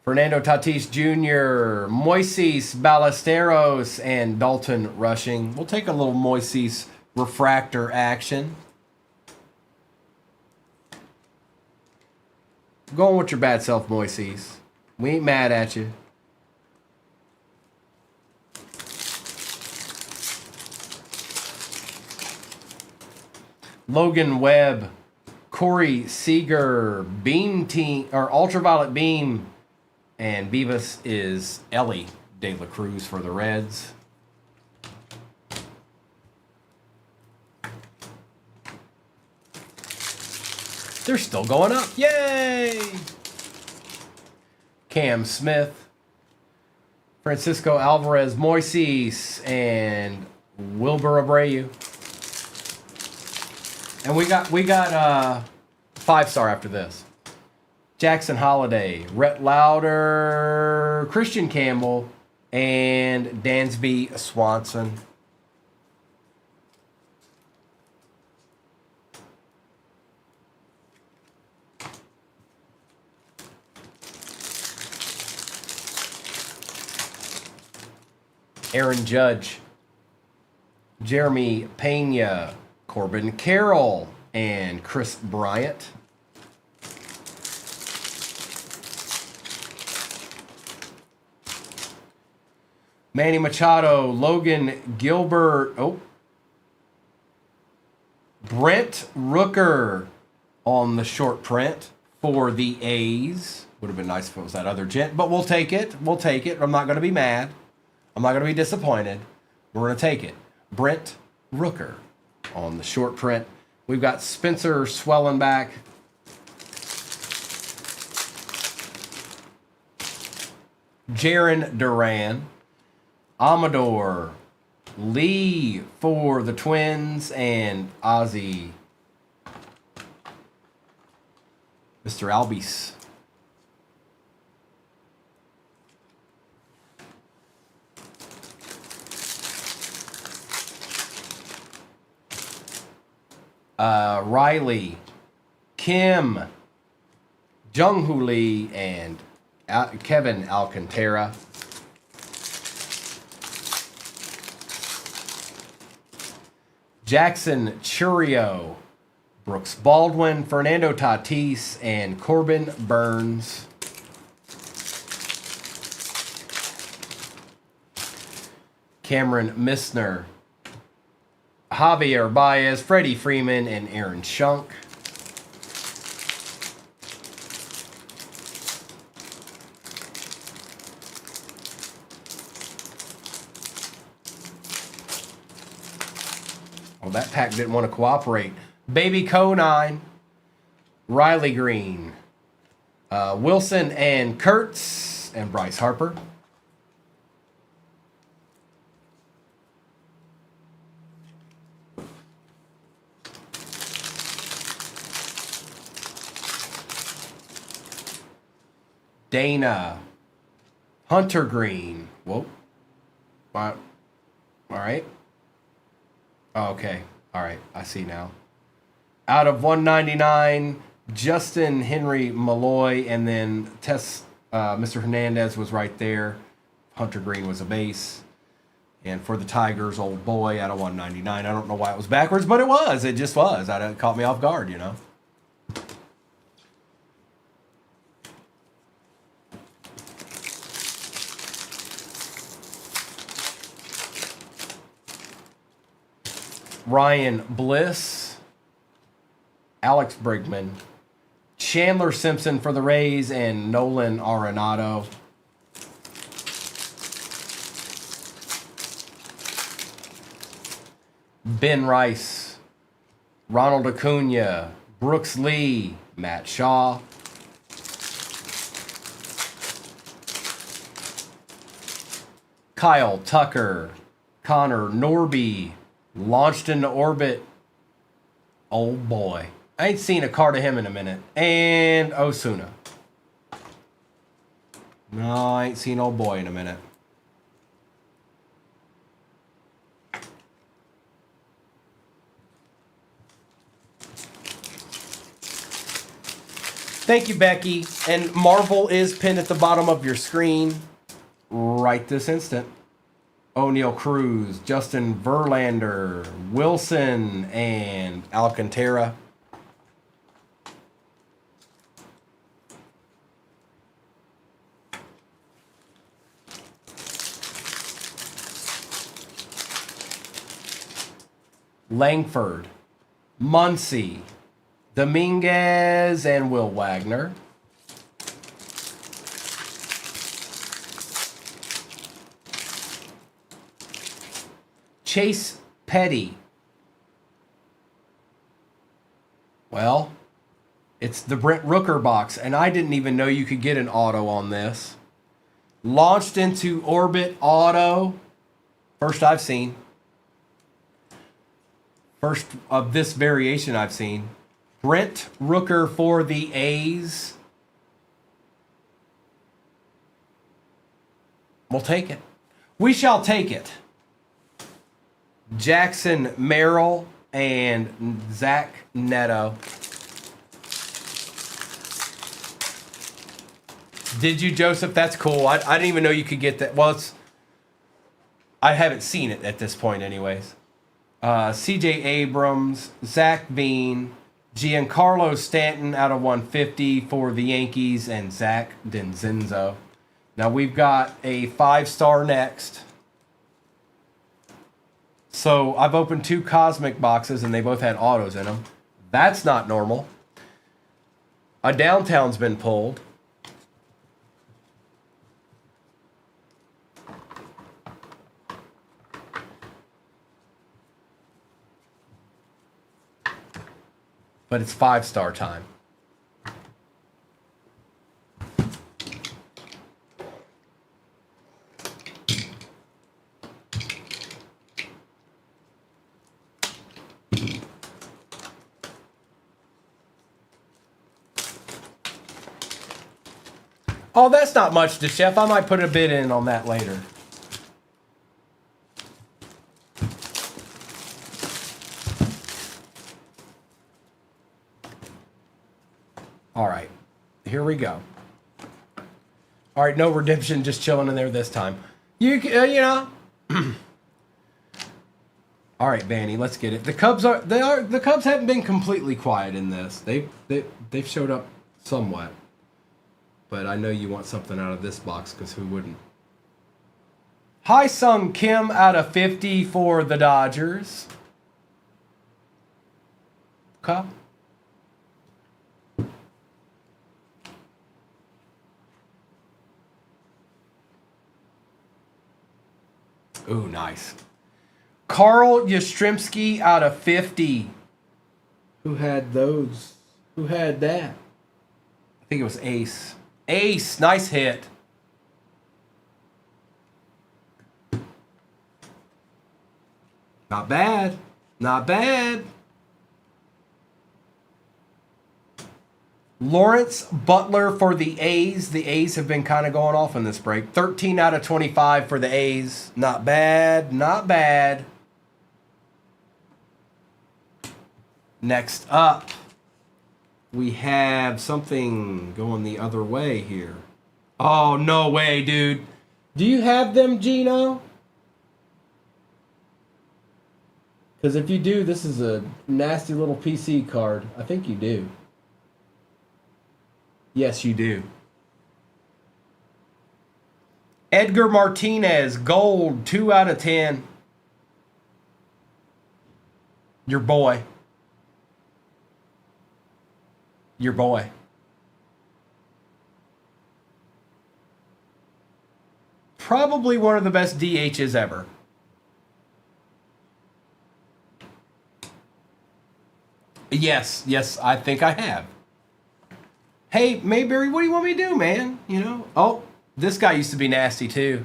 [SPEAKER 1] Fernando Tatis Jr., Moises Ballesteros, and Dalton Rushing. We'll take a little Moises refractor action. Going with your bad self, Moises. We ain't mad at you. Logan Webb, Corey Seager, Beam Team, or Ultraviolet Beam, and Beavis is Ellie De La Cruz for the Reds. They're still going up. Yay! Cam Smith, Francisco Alvarez, Moises, and Wilbur Abreu. And we got 5-star after this. Jackson Holiday, Rhett Lauder, Christian Campbell, and Dansby Swanson. Aaron Judge, Jeremy Pena, Corbin Carroll, and Chris Bryant. Manny Machado, Logan Gilbert, Brent Rooker on the short print for the A's. Would have been nice if it was that other gent, but we'll take it. We'll take it. I'm not going to be mad. I'm not going to be disappointed. We're going to take it. Brent Rooker on the short print. We've got Spencer Swellenbach. Jarren Duran. Amador. Lee for the Twins. And Ozzy. Mr. Albies. Riley, Kim, Jung-Hoo Lee, and Kevin Alcantara. Jackson Churio, Brooks Baldwin, Fernando Tatis, and Corbin Burns. Cameron Missner, Javier Baez, Freddie Freeman, and Aaron Schunk. Oh, that pack didn't want to cooperate. Baby Co 9, Riley Green, Wilson and Kurtz and Bryce Harper. Dana. Hunter Green. Whoa. All right. Oh, okay. All right. I see now. Out of 199, Justin Henry Malloy, and then Mr. Hernandez was right there. Hunter Green was a base. And for the Tigers, old boy out of 199. I don't know why it was backwards, but it was. It just was. It caught me off guard, you know. Ryan Bliss, Alex Bregman, Chandler Simpson for the Rays, and Nolan Arenado. Ben Rice, Ronald Acuna, Brooks Lee, Matt Shaw. Kyle Tucker, Connor Norby, launched into orbit. Oh boy. I ain't seen a card of him in a minute. And Osuna. No, I ain't seen old boy in a minute. Thank you, Becky. And Marvel is pinned at the bottom of your screen right this instant. O'Neal Cruz, Justin Verlander, Wilson, and Alcantara. Langford, Muncy, Dominguez, and Will Wagner. Chase Petty. Well, it's the Brent Rooker box, and I didn't even know you could get an auto on this. Launched into orbit auto. First I've seen. First of this variation I've seen. Brent Rooker for the A's. We'll take it. We shall take it. Jackson Merrill and Zach Neto. Did you, Joseph? That's cool. I didn't even know you could get that. Well, I haven't seen it at this point anyways. C.J. Abrams, Zach Bean, Giancarlo Stanton out of 150 for the Yankees, and Zach Denzenzo. Now we've got a 5-star next. So I've opened 2 Cosmic boxes, and they both had autos in them. That's not normal. A downtown's been pulled. But it's 5-star time. Oh, that's not much to chef. I might put a bid in on that later. All right, here we go. All right, no redemption, just chilling in there this time. You know. All right, Vanny, let's get it. The Cubs haven't been completely quiet in this. They've showed up somewhat. But I know you want something out of this box, because who wouldn't? Hi Sung Kim out of 50 for the Dodgers. Okay. Ooh, nice. Carl Yastrzemski out of 50. Who had those? Who had that? I think it was Ace. Ace, nice hit. Not bad. Not bad. Lawrence Butler for the A's. The A's have been kind of going off in this break. 13 out of 25 for the A's. Not bad. Not bad. Next up, we have something going the other way here. Oh, no way, dude. Do you have them, Gino? Because if you do, this is a nasty little PC card. I think you do. Yes, you do. Edgar Martinez, gold, 2 out of 10. Your boy. Your boy. Probably one of the best DHs ever. Yes, I think I have. Hey, Mayberry, what do you want me to do, man? You know? Oh, this guy used to be nasty, too.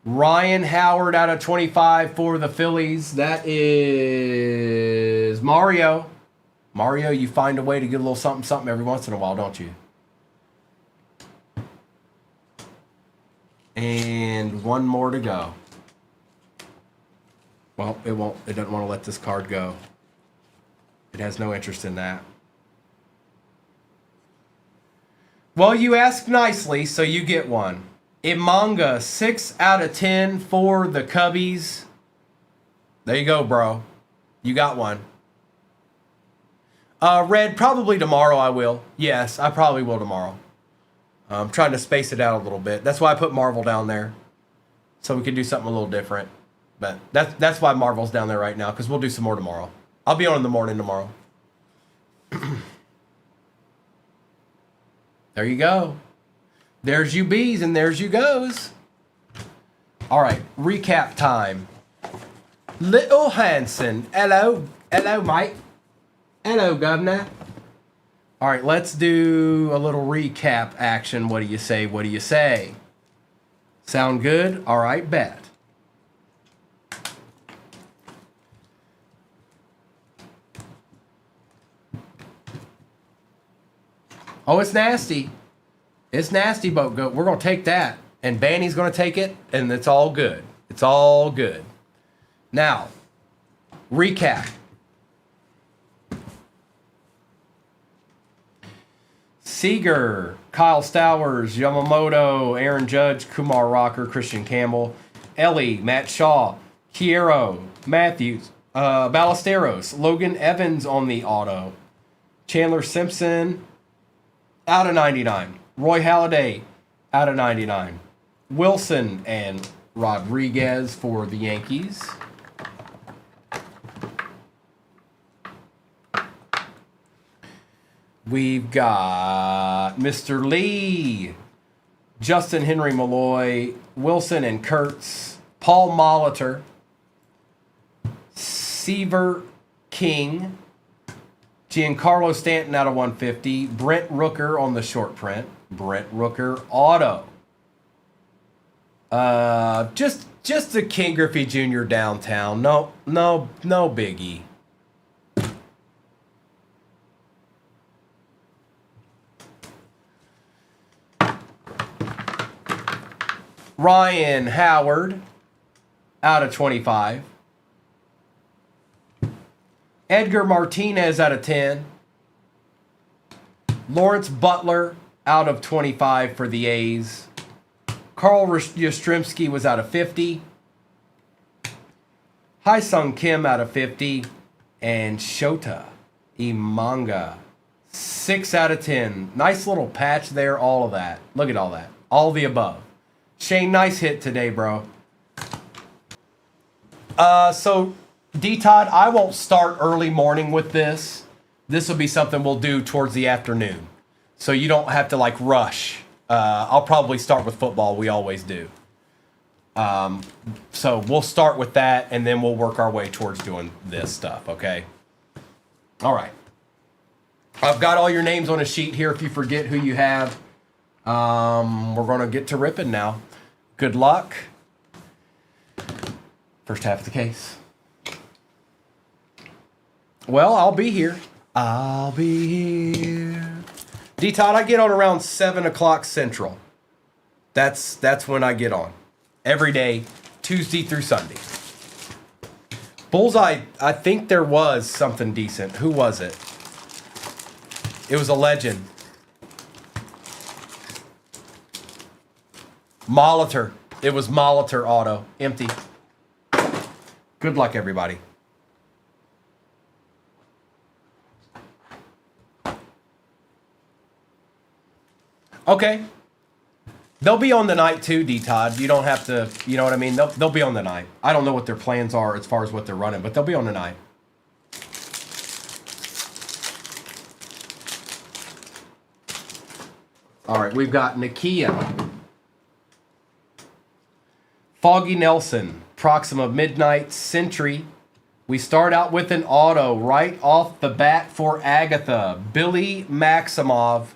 [SPEAKER 1] Ryan Howard out of 25 for the Phillies. That is Mario. Mario, you find a way to get a little something every once in a while, don't you? And one more to go. Well, it won't. It doesn't want to let this card go. It has no interest in that. Well, you ask nicely, so you get one. Imanga, 6 out of 10 for the Cubbies. There you go, bro. You got one. Red, probably tomorrow I will. Yes, I probably will tomorrow. I'm trying to space it out a little bit. That's why I put Marvel down there. So we can do something a little different. But that's why Marvel's down there right now, because we'll do some more tomorrow. I'll be on in the morning tomorrow. There you go. There's you bees and there's you goes. All right, recap time. Little Hanson. Hello. Hello, mate. Hello, governor. All right, let's do a little recap action. What do you say? What do you say? Sound good? All right, bet. Oh, it's nasty. It's nasty, boat goat. We're going to take that. And Banny's going to take it, and it's all good. It's all good. Now, recap. Seager, Kyle Stowers, Yamamoto, Aaron Judge, Kumar Rocker, Christian Campbell, Ellie, Matt Shaw, Kiero, Matthews, Ballesteros, Logan Evans on the auto, Chandler Simpson, out of 99. Roy Halladay, out of 99. Wilson and Rodriguez for the Yankees. We've got Mr. Lee, Justin Henry Malloy, Wilson and Kurtz, Paul Molitor, Seaver King, Giancarlo Stanton out of 150, Brent Rooker on the short print, Brent Rooker auto. Just a King Griffey Jr. downtown. No biggie. Ryan Howard out of 25. Edgar Martinez out of 10. Lawrence Butler out of 25 for the A's. Carl Yastrzemski was out of 50. Haesung Kim out of 50. And Shota Imanga, 6 out of 10. Nice little patch there, all of that. Look at all that. All the above. Shane, nice hit today, bro. So, D-Todd, I won't start early morning with this. This will be something we'll do towards the afternoon. So you don't have to, like, rush. I'll probably start with football. We always do. So we'll start with that, and then we'll work our way towards doing this stuff, okay? All right. I've got all your names on a sheet here if you forget who you have. We're going to get to ripping now. Good luck. First half of the case. Well, I'll be here. I'll be here. D-Todd, I get on around 7 o'clock Central. That's when I get on. Every day, Tuesday through Sunday. Bullseye, I think there was something decent. Who was it? It was a legend. Molitor. It was Molitor auto. Empty. Good luck, everybody. Okay. They'll be on the night too, D-Todd. You don't have to, you know what I mean? They'll be on the night. I don't know what their plans are as far as what they're running, but they'll be on the night. All right, we've got Nakia. Foggy Nelson, Proxima Midnight, Sentry. We start out with an auto right off the bat for Agatha. Billy Maximov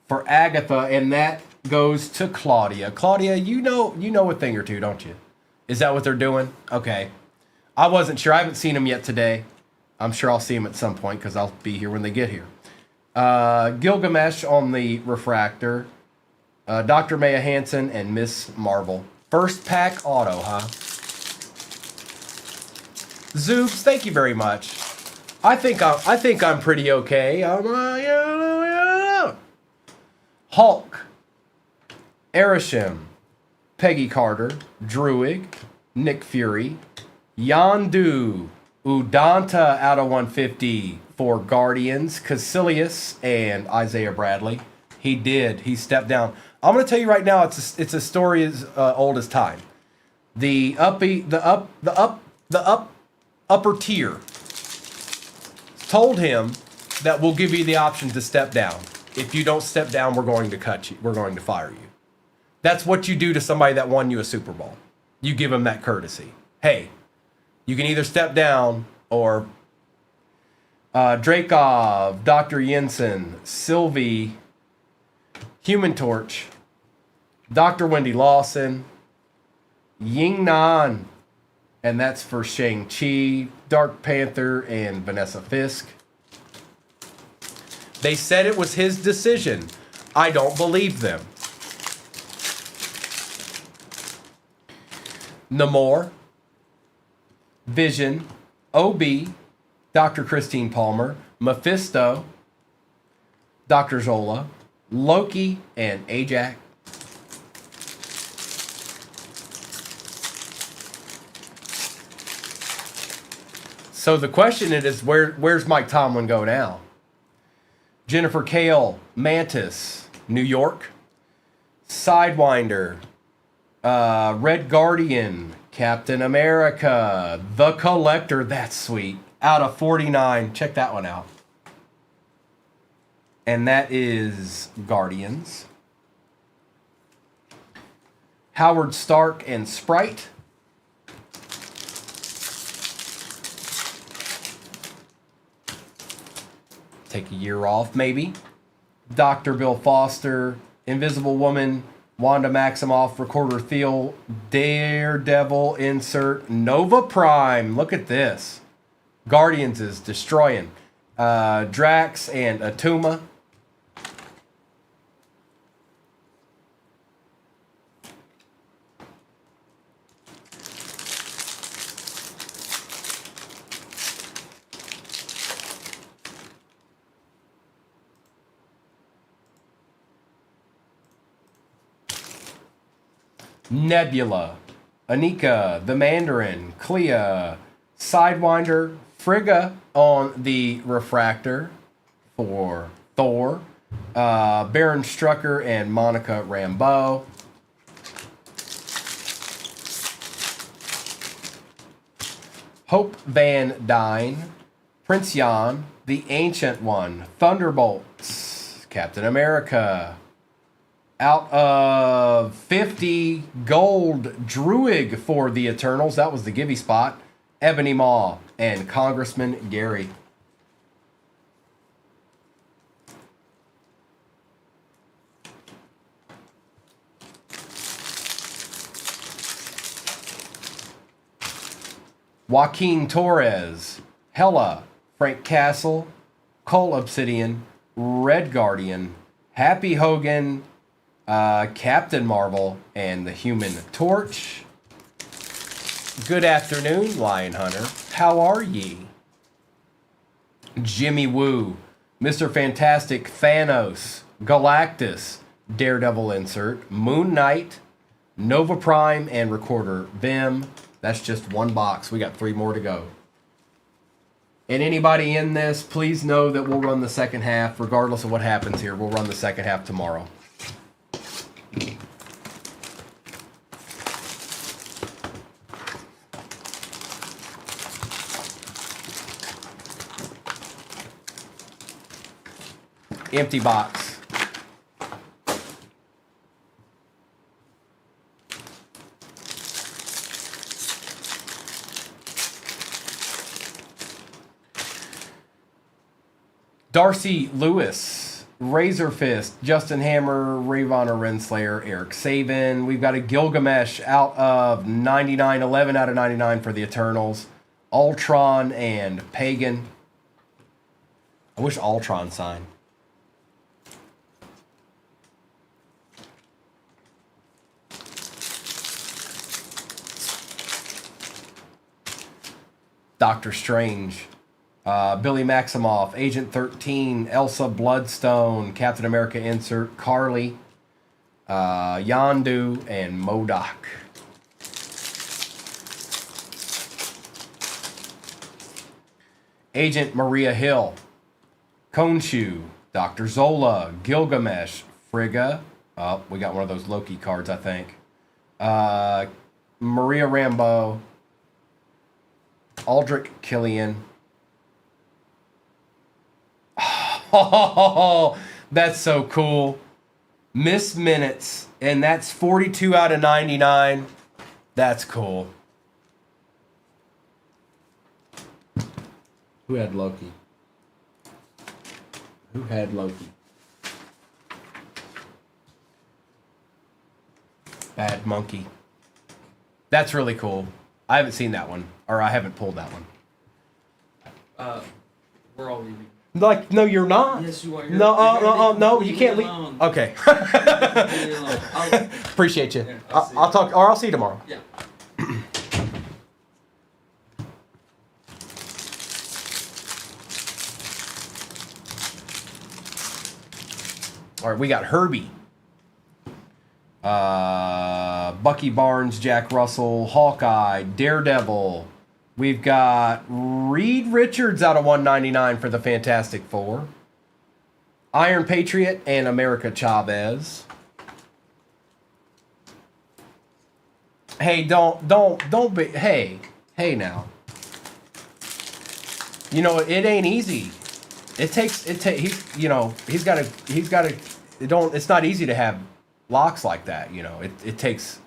[SPEAKER 1] for Agatha, and that goes to Claudia. Claudia, you know a thing or two, don't you? Is that what they're doing? Okay. I wasn't sure. I haven't seen them yet today. I'm sure I'll see them at some point because I'll be here when they get here. Gilgamesh on the refractor. Dr. Maya Hansen and Miss Marvel. First pack auto, huh? Zoobs, thank you very much. I think I'm pretty okay. Hulk, Erishim, Peggy Carter, Druig, Nick Fury, Yondu, Udanta out of 150 for Guardians, Caecilius, and Isaiah Bradley. He stepped down. I'm going to tell you right now, it's a story as old as time. The upper tier told him that we'll give you the option to step down. If you don't step down, we're going to cut you. We're going to fire you. That's what you do to somebody that won you a Super Bowl. You give them that courtesy. Hey, you can either step down or Drakov, Dr. Jensen, Sylvie, Human Torch, Dr. Wendy Lawson, Ying Nan, and that's for Shang-Chi, Dark Panther, and Vanessa Fisk. They said it was his decision. I don't believe them. Namor, Vision, OB, Dr. Christine Palmer, Mephisto, Dr. Zola, Loki, and Ajax. So the question is, where's Mike Tomlin go now? Jennifer Kale, Mantis, New York. Sidewinder, Red Guardian, Captain America, The Collector, that's sweet. Out of 49, check that one out. And that is Guardians. Howard Stark and Sprite. Take a year off, maybe. Dr. Bill Foster, Invisible Woman, Wanda Maximoff, Recorder Thiel, Daredevil, insert Nova Prime. Look at this. Guardians is destroying. Drax and Atuma. Nebula, Anika, the Mandarin, Clea, Sidewinder, Frigga on the refractor for Thor, Baron Strucker and Monica Rambeau. Hope Van Dyne, Prince Jan, the Ancient One, Thunderbolts, Captain America. Out of 50, Gold, Druig for the Eternals. That was the givey spot. Ebony Maw and Congressman Gary. Joaquin Torres, Hella, Frank Castle, Cole Obsidian, Red Guardian, Happy Hogan, Captain Marvel, and the Human Torch. Good afternoon, Lion Hunter. How are ye? Jimmy Woo, Mr. Fantastic, Thanos, Galactus, Daredevil insert, Moon Knight, Nova Prime, and Recorder Vim. That's just one box. We got 3 more to go. And anybody in this, please know that we'll run the second half. Regardless of what happens here, we'll run the second half tomorrow. Empty box. Darcy Lewis, Razor Fist, Justin Hammer, Ravonna Renslayer, Eric Saban. We've got a Gilgamesh out of 99, 11 out of 99 for the Eternals. Ultron and Pagan. I wish Ultron signed. Doctor Strange. Billy Maximoff, Agent 13, Elsa Bloodstone, Captain America insert, Carly, Yondu, and MODOK. Agent Maria Hill, Khonshu, Dr. Zola, Gilgamesh, Frigga. Oh, we got one of those Loki cards, I think. Maria Rambeau, Aldrich Killian. Oh, that's so cool. Miss Minutes, and that's 42 out of 99. That's cool. Who had Loki? Who had Loki? Bad Monkey. That's really cool. I haven't seen that one, or I haven't pulled that one.
[SPEAKER 2] We're all leaving.
[SPEAKER 1] Like, no, you're not.
[SPEAKER 2] Yes, you are.
[SPEAKER 1] No, you can't leave. Okay. Appreciate you. Yeah, I'll talk, or I'll see you tomorrow.
[SPEAKER 2] Yeah.
[SPEAKER 1] All right, we got Herbie, Bucky Barnes, Jack Russell, Hawkeye, Daredevil. We've got Reed Richards out of 199 for the Fantastic Four. Iron Patriot and America Chavez. Hey, don't be. Hey now. You know it ain't easy. He's got to. It's not easy to have locks like that. You know, it takes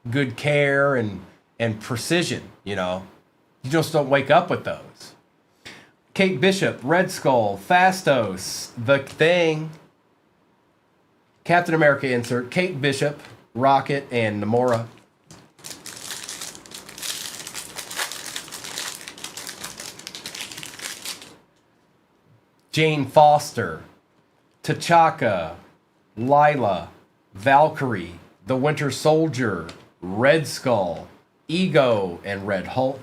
[SPEAKER 1] good care and precision. You know, you just don't wake up with those. Kate Bishop, Red Skull, Fastos, The Thing, Captain America insert, Kate Bishop, Rocket, and Namora. Jane Foster, T'Chaka, Lila, Valkyrie, The Winter Soldier, Red Skull, Ego, and Red Hulk.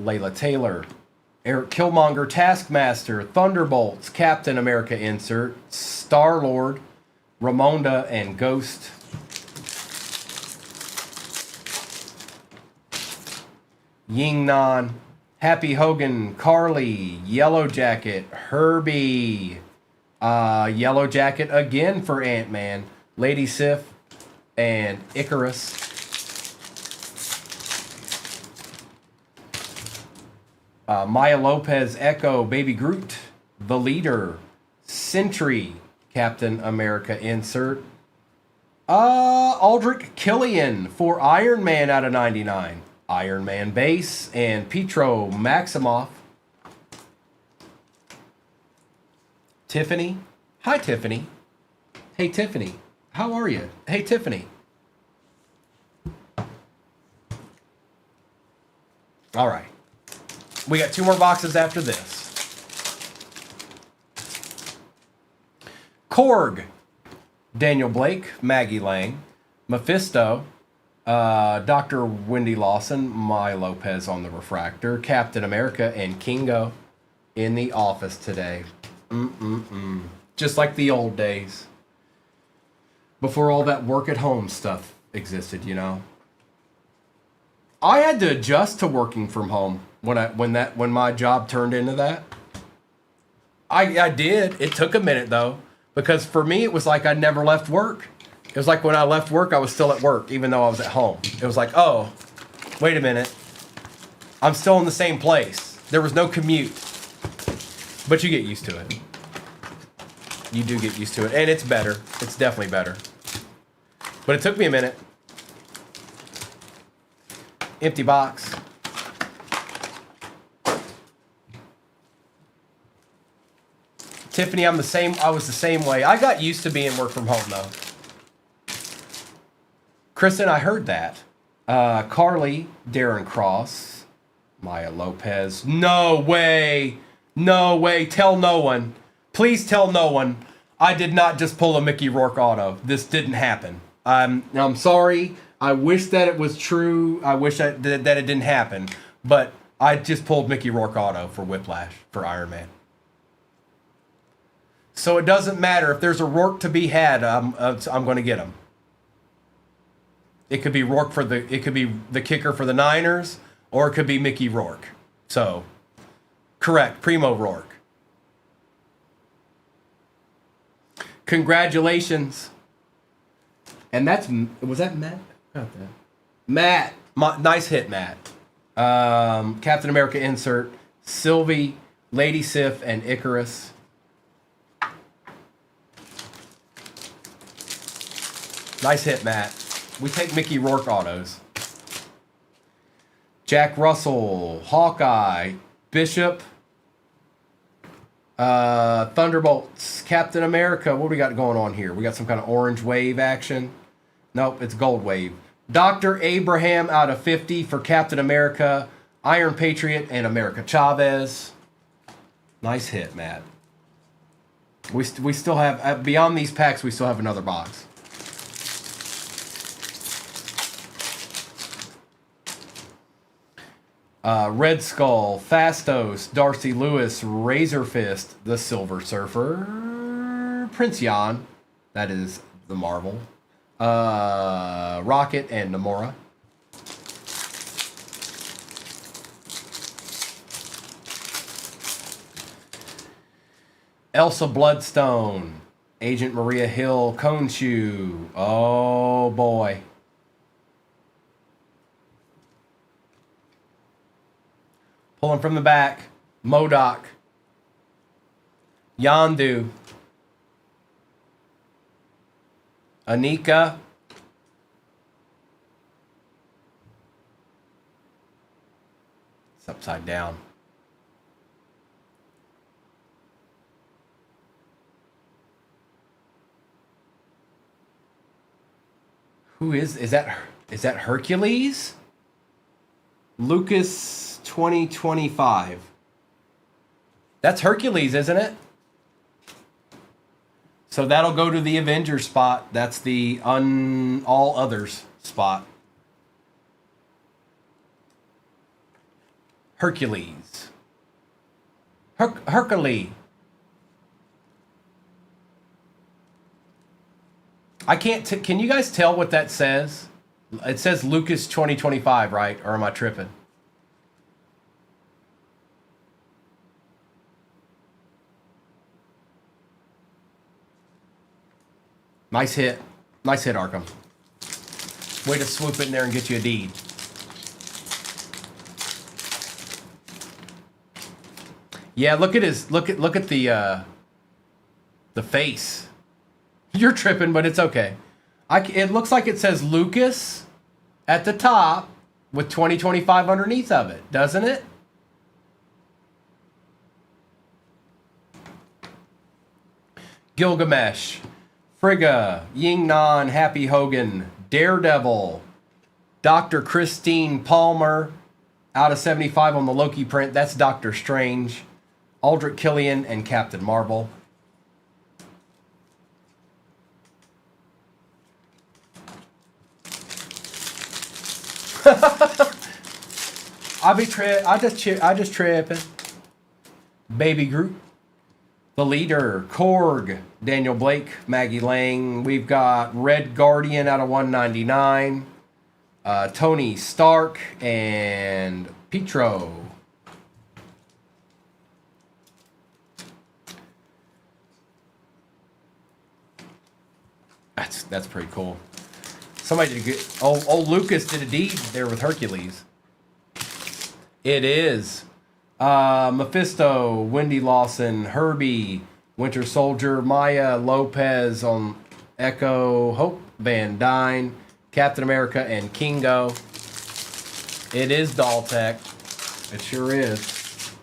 [SPEAKER 1] Layla Taylor, Eric Killmonger, Taskmaster, Thunderbolts, Captain America insert, Star-Lord, Ramonda, and Ghost. Ying Nan, Happy Hogan, Carly, Yellow Jacket, Herbie, Yellow Jacket again for Ant-Man, Lady Sif, and Icarus. Maya Lopez, Echo, Baby Groot, The Leader, Sentry, Captain America insert. Aldrich Killian for Iron Man out of 99. Iron Man base and Petro Maximoff. Tiffany. Hi, Tiffany. Hey, Tiffany. How are you? Hey, Tiffany. All right. We got 2 more boxes after this. Korg, Daniel Blake, Maggie Lang, Mephisto, Dr. Wendy Lawson, Maya Lopez on the refractor, Captain America, and Kingo in the office today. Just like the old days. Before all that work at home stuff existed, you know. I had to adjust to working from home when my job turned into that. I did. It took a minute though, because for me it was like I never left work. It was like when I left work, I was still at work, even though I was at home. It was like, oh, wait a minute. I'm still in the same place. There was no commute. But you get used to it. You do get used to it. And it's better. It's definitely better. But it took me a minute. Empty box. Tiffany, I was the same way. I got used to being work from home though. Kristen, I heard that. Carly, Darren Cross, Maya Lopez. No way. No way. Tell no one. Please tell no one. I did not just pull a Mickey Rourke auto. This didn't happen. I'm sorry. I wish that it was true. I wish that it didn't happen. But I just pulled Mickey Rourke auto for Whiplash, for Iron Man. So it doesn't matter. If there's a Rourke to be had, I'm going to get him. It could be Rourke it could be the kicker for the Niners, or it could be Mickey Rourke. So, correct, Primo Rourke. Congratulations. And was that Matt? Matt, nice hit, Matt. Captain America insert, Sylvie, Lady Sif, and Icarus. Nice hit, Matt. We take Mickey Rourke autos. Jack Russell, Hawkeye, Bishop, Thunderbolts, Captain America. What do we got going on here? We got some kind of orange wave action. Nope, it's gold wave. Dr. Abraham out of 50 for Captain America, Iron Patriot, and America Chavez. Nice hit, Matt. We still have, beyond these packs, we still have another box. Red Skull, Fastos, Darcy Lewis, Razor Fist, the Silver Surfer, Prince Yan, that is the Marvel, Rocket, and Namora. Elsa Bloodstone, Agent Maria Hill, Khonshu. Oh boy. Pulling from the back, MODOK, Yondu, Anika, it's upside down. Who is that Hercules? Lucas 2025. That's Hercules, isn't it? So that'll go to the Avengers spot. That's the all others spot. Hercules. Hercules. I can't. Can you guys tell what that says? It says Lucas 2025, right? Or am I tripping? Nice hit. Nice hit, Arkham. Way to swoop in there and get you a deed. Yeah, look at the face. You're tripping, but it's okay. It looks like it says Lucas at the top with 2025 underneath of it, doesn't it? Gilgamesh, Frigga, Yingnan, Happy Hogan, Daredevil, Dr. Christine Palmer, out of 75 on the Loki print. That's Doctor Strange, Aldrich Killian, and Captain Marvel. I just tripping. Baby Groot, The Leader, Korg, Daniel Blake, Maggie Lang. We've got Red Guardian out of 199. Tony Stark and Petro. That's pretty cool. Somebody did a good. Old Lucas did a deed there with Hercules. It is Mephisto, Wendy Lawson, Herbie, Winter Soldier, Maya Lopez on Echo, Hope Van Dyne, Captain America, and Kingo. It is Daltech. It sure is.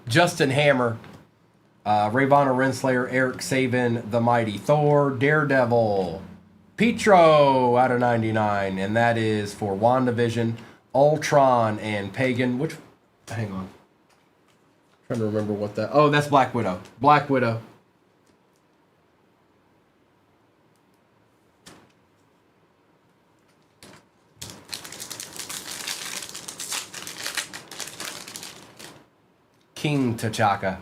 [SPEAKER 1] Justin Hammer, Ravonna Renslayer, Eric Saban, The Mighty Thor, Daredevil, Petro out of 99, and that is for WandaVision, Ultron, and Pagan. Which, hang on. I'm trying to remember what that. Oh, that's Black Widow. Black Widow. King T'Chaka,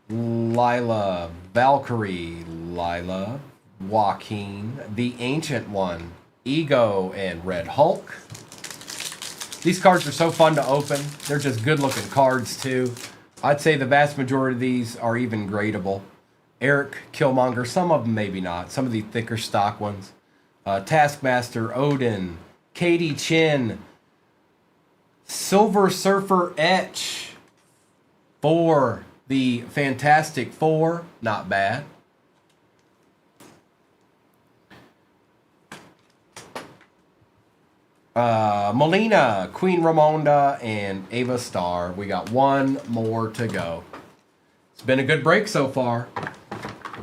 [SPEAKER 1] Lila, Valkyrie, Lila, Joaquin, The Ancient One, Ego, and Red Hulk. These cards are so fun to open. They're just good-looking cards, too. I'd say the vast majority of these are even gradable. Eric Killmonger, some of them maybe not. Some of the thicker stock ones. Taskmaster, Odin, Katie Chin, Silver Surfer Etch for the Fantastic Four. Not bad. Melina, Queen Ramonda, and Ava Star. We got one more to go. It's been a good break so far.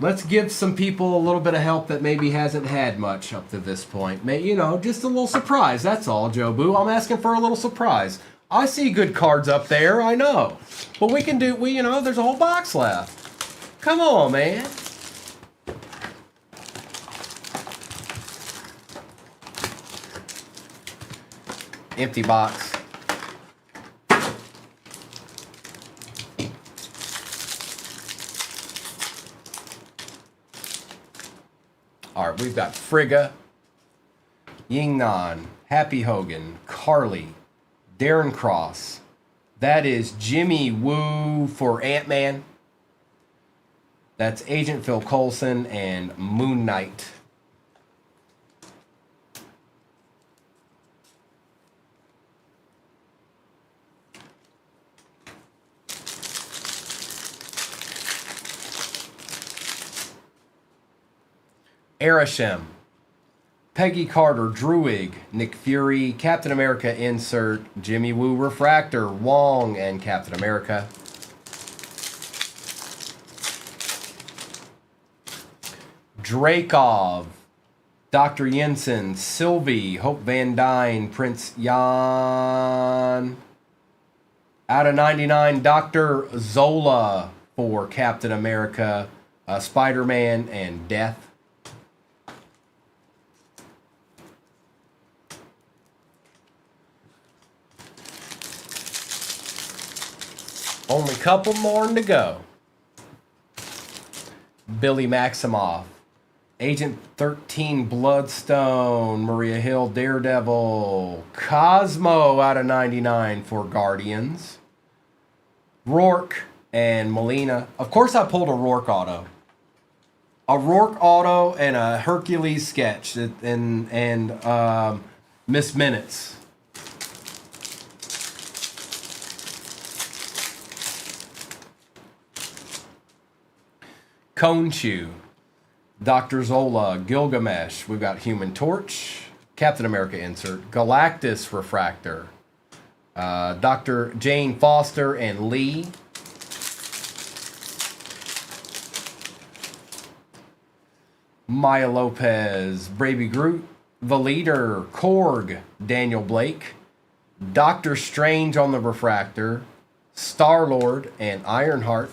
[SPEAKER 1] Let's give some people a little bit of help that maybe hasn't had much up to this point. You know, just a little surprise. That's all, Joe Boo. I'm asking for a little surprise. I see good cards up there, I know. But we can do, you know, there's a whole box left. Come on, man. Empty box. All right, we've got Frigga, Yingnan, Happy Hogan, Carly, Darren Cross. That is Jimmy Woo for Ant-Man. That's Agent Phil Coulson and Moon Knight. Arishem, Peggy Carter, Druig, Nick Fury, Captain America insert, Jimmy Woo Refractor, Wong, and Captain America. Drakov, Dr. Jensen, Sylvie, Hope Van Dyne, Prince Jan. Out of 99, Dr. Zola for Captain America, Spider-Man, and Death. Only a couple more to go. Billy Maximoff, Agent 13 Bloodstone, Maria Hill Daredevil, Cosmo out of 99 for Guardians, Rourke and Melina. Of course I pulled a Rourke auto. A Rourke auto and a Hercules sketch and Miss Minutes. Khonshu, Dr. Zola, Gilgamesh. We've got Human Torch, Captain America insert, Galactus Refractor, Dr. Jane Foster and Lee. Maya Lopez, Baby Groot, The Leader, Korg, Daniel Blake, Doctor Strange on the Refractor, Star-Lord, and Ironheart.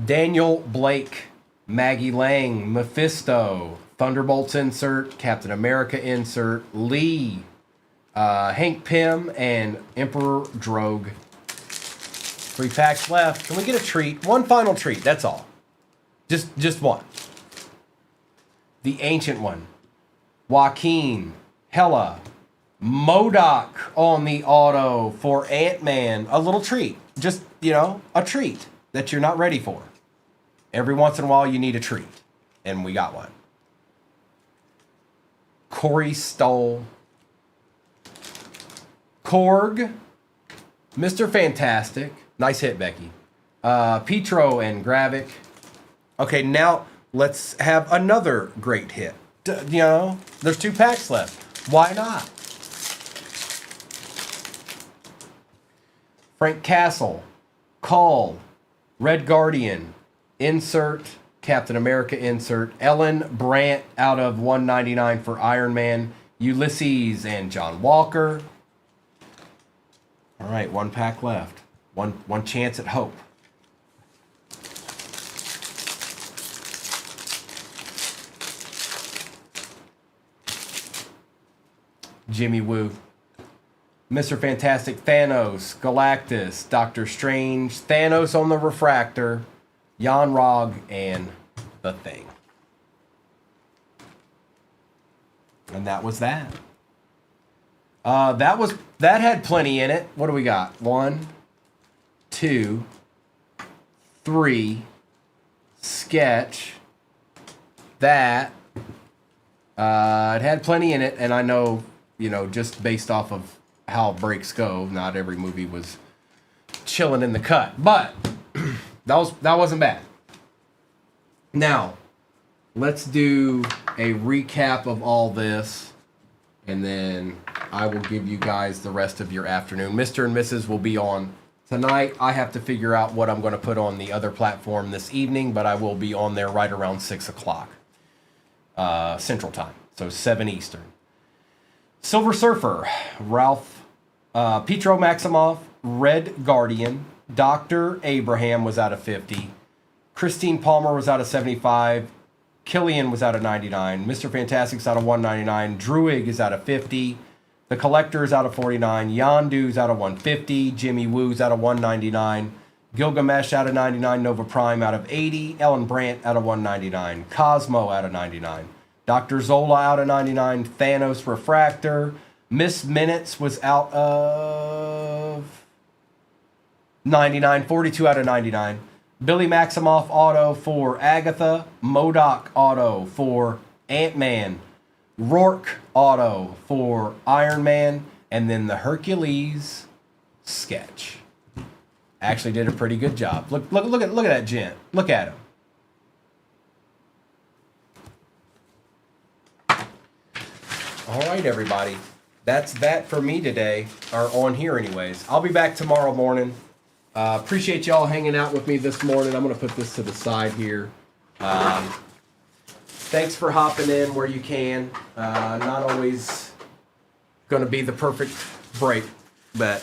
[SPEAKER 1] Daniel Blake, Maggie Lang, Mephisto, Thunderbolts insert, Captain America insert, Lee, Hank Pym, and Emperor Drogue. 3 packs left. Can we get a treat? One final treat, that's all. Just one. The Ancient One. Joaquin, Hella, MODOK on the auto for Ant-Man. A little treat. Just, a treat that you're not ready for. Every once in a while you need a treat. And we got one. Corey Stoll. Korg. Mr. Fantastic. Nice hit, Becky. Petro and Gravik. Okay, now let's have another great hit. There's 2 packs left. Why not? Frank Castle. Call. Red Guardian. Insert. Captain America insert. Ellen Brandt out of 199 for Iron Man. Ulysses and John Walker. All right, 1 pack left. One chance at hope. Jimmy Woo. Mr. Fantastic, Thanos, Galactus, Doctor Strange, Thanos on the Refractor, Jan Rog, and The Thing. And that was that. That had plenty in it. What do we got? 1, 2, 3, sketch. That. It had plenty in it, and I know, just based off of how breaks go, not every movie was chilling in the cut. But that wasn't bad. Now, let's do a recap of all this, and then I will give you guys the rest of your afternoon. Mr. and Mrs. will be on tonight. I have to figure out what I'm going to put on the other platform this evening, but I will be on there right around 6 o'clock Central Time, so 7 Eastern. Silver Surfer, Ralph, Petro Maximoff, Red Guardian, Dr. Abraham was out of 50, Christine Palmer was out of 75, Killian was out of 99, Mr. Fantastic's out of 199, Druig is out of 50, The Collector is out of 49, Yondu's out of 150, Jimmy Woo's out of 199, Gilgamesh out of 99, Nova Prime out of 80, Ellen Brandt out of 199, Cosmo out of 99, Dr. Zola out of 99, Thanos Refractor, Miss Minutes was out of 99, 42 out of 99, Billy Maximoff auto for Agatha, MODOK auto for Ant-Man, Rourke auto for Iron Man, and then the Hercules sketch. Actually did a pretty good job. Look at that gent. Look at him. All right, everybody. That's that for me today, or on here anyways. I'll be back tomorrow morning. Appreciate y'all hanging out with me this morning. I'm going to put this to the side here. Thanks for hopping in where you can. Not always going to be the perfect break, but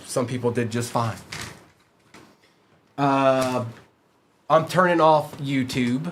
[SPEAKER 1] some people did just fine. I'm turning off YouTube.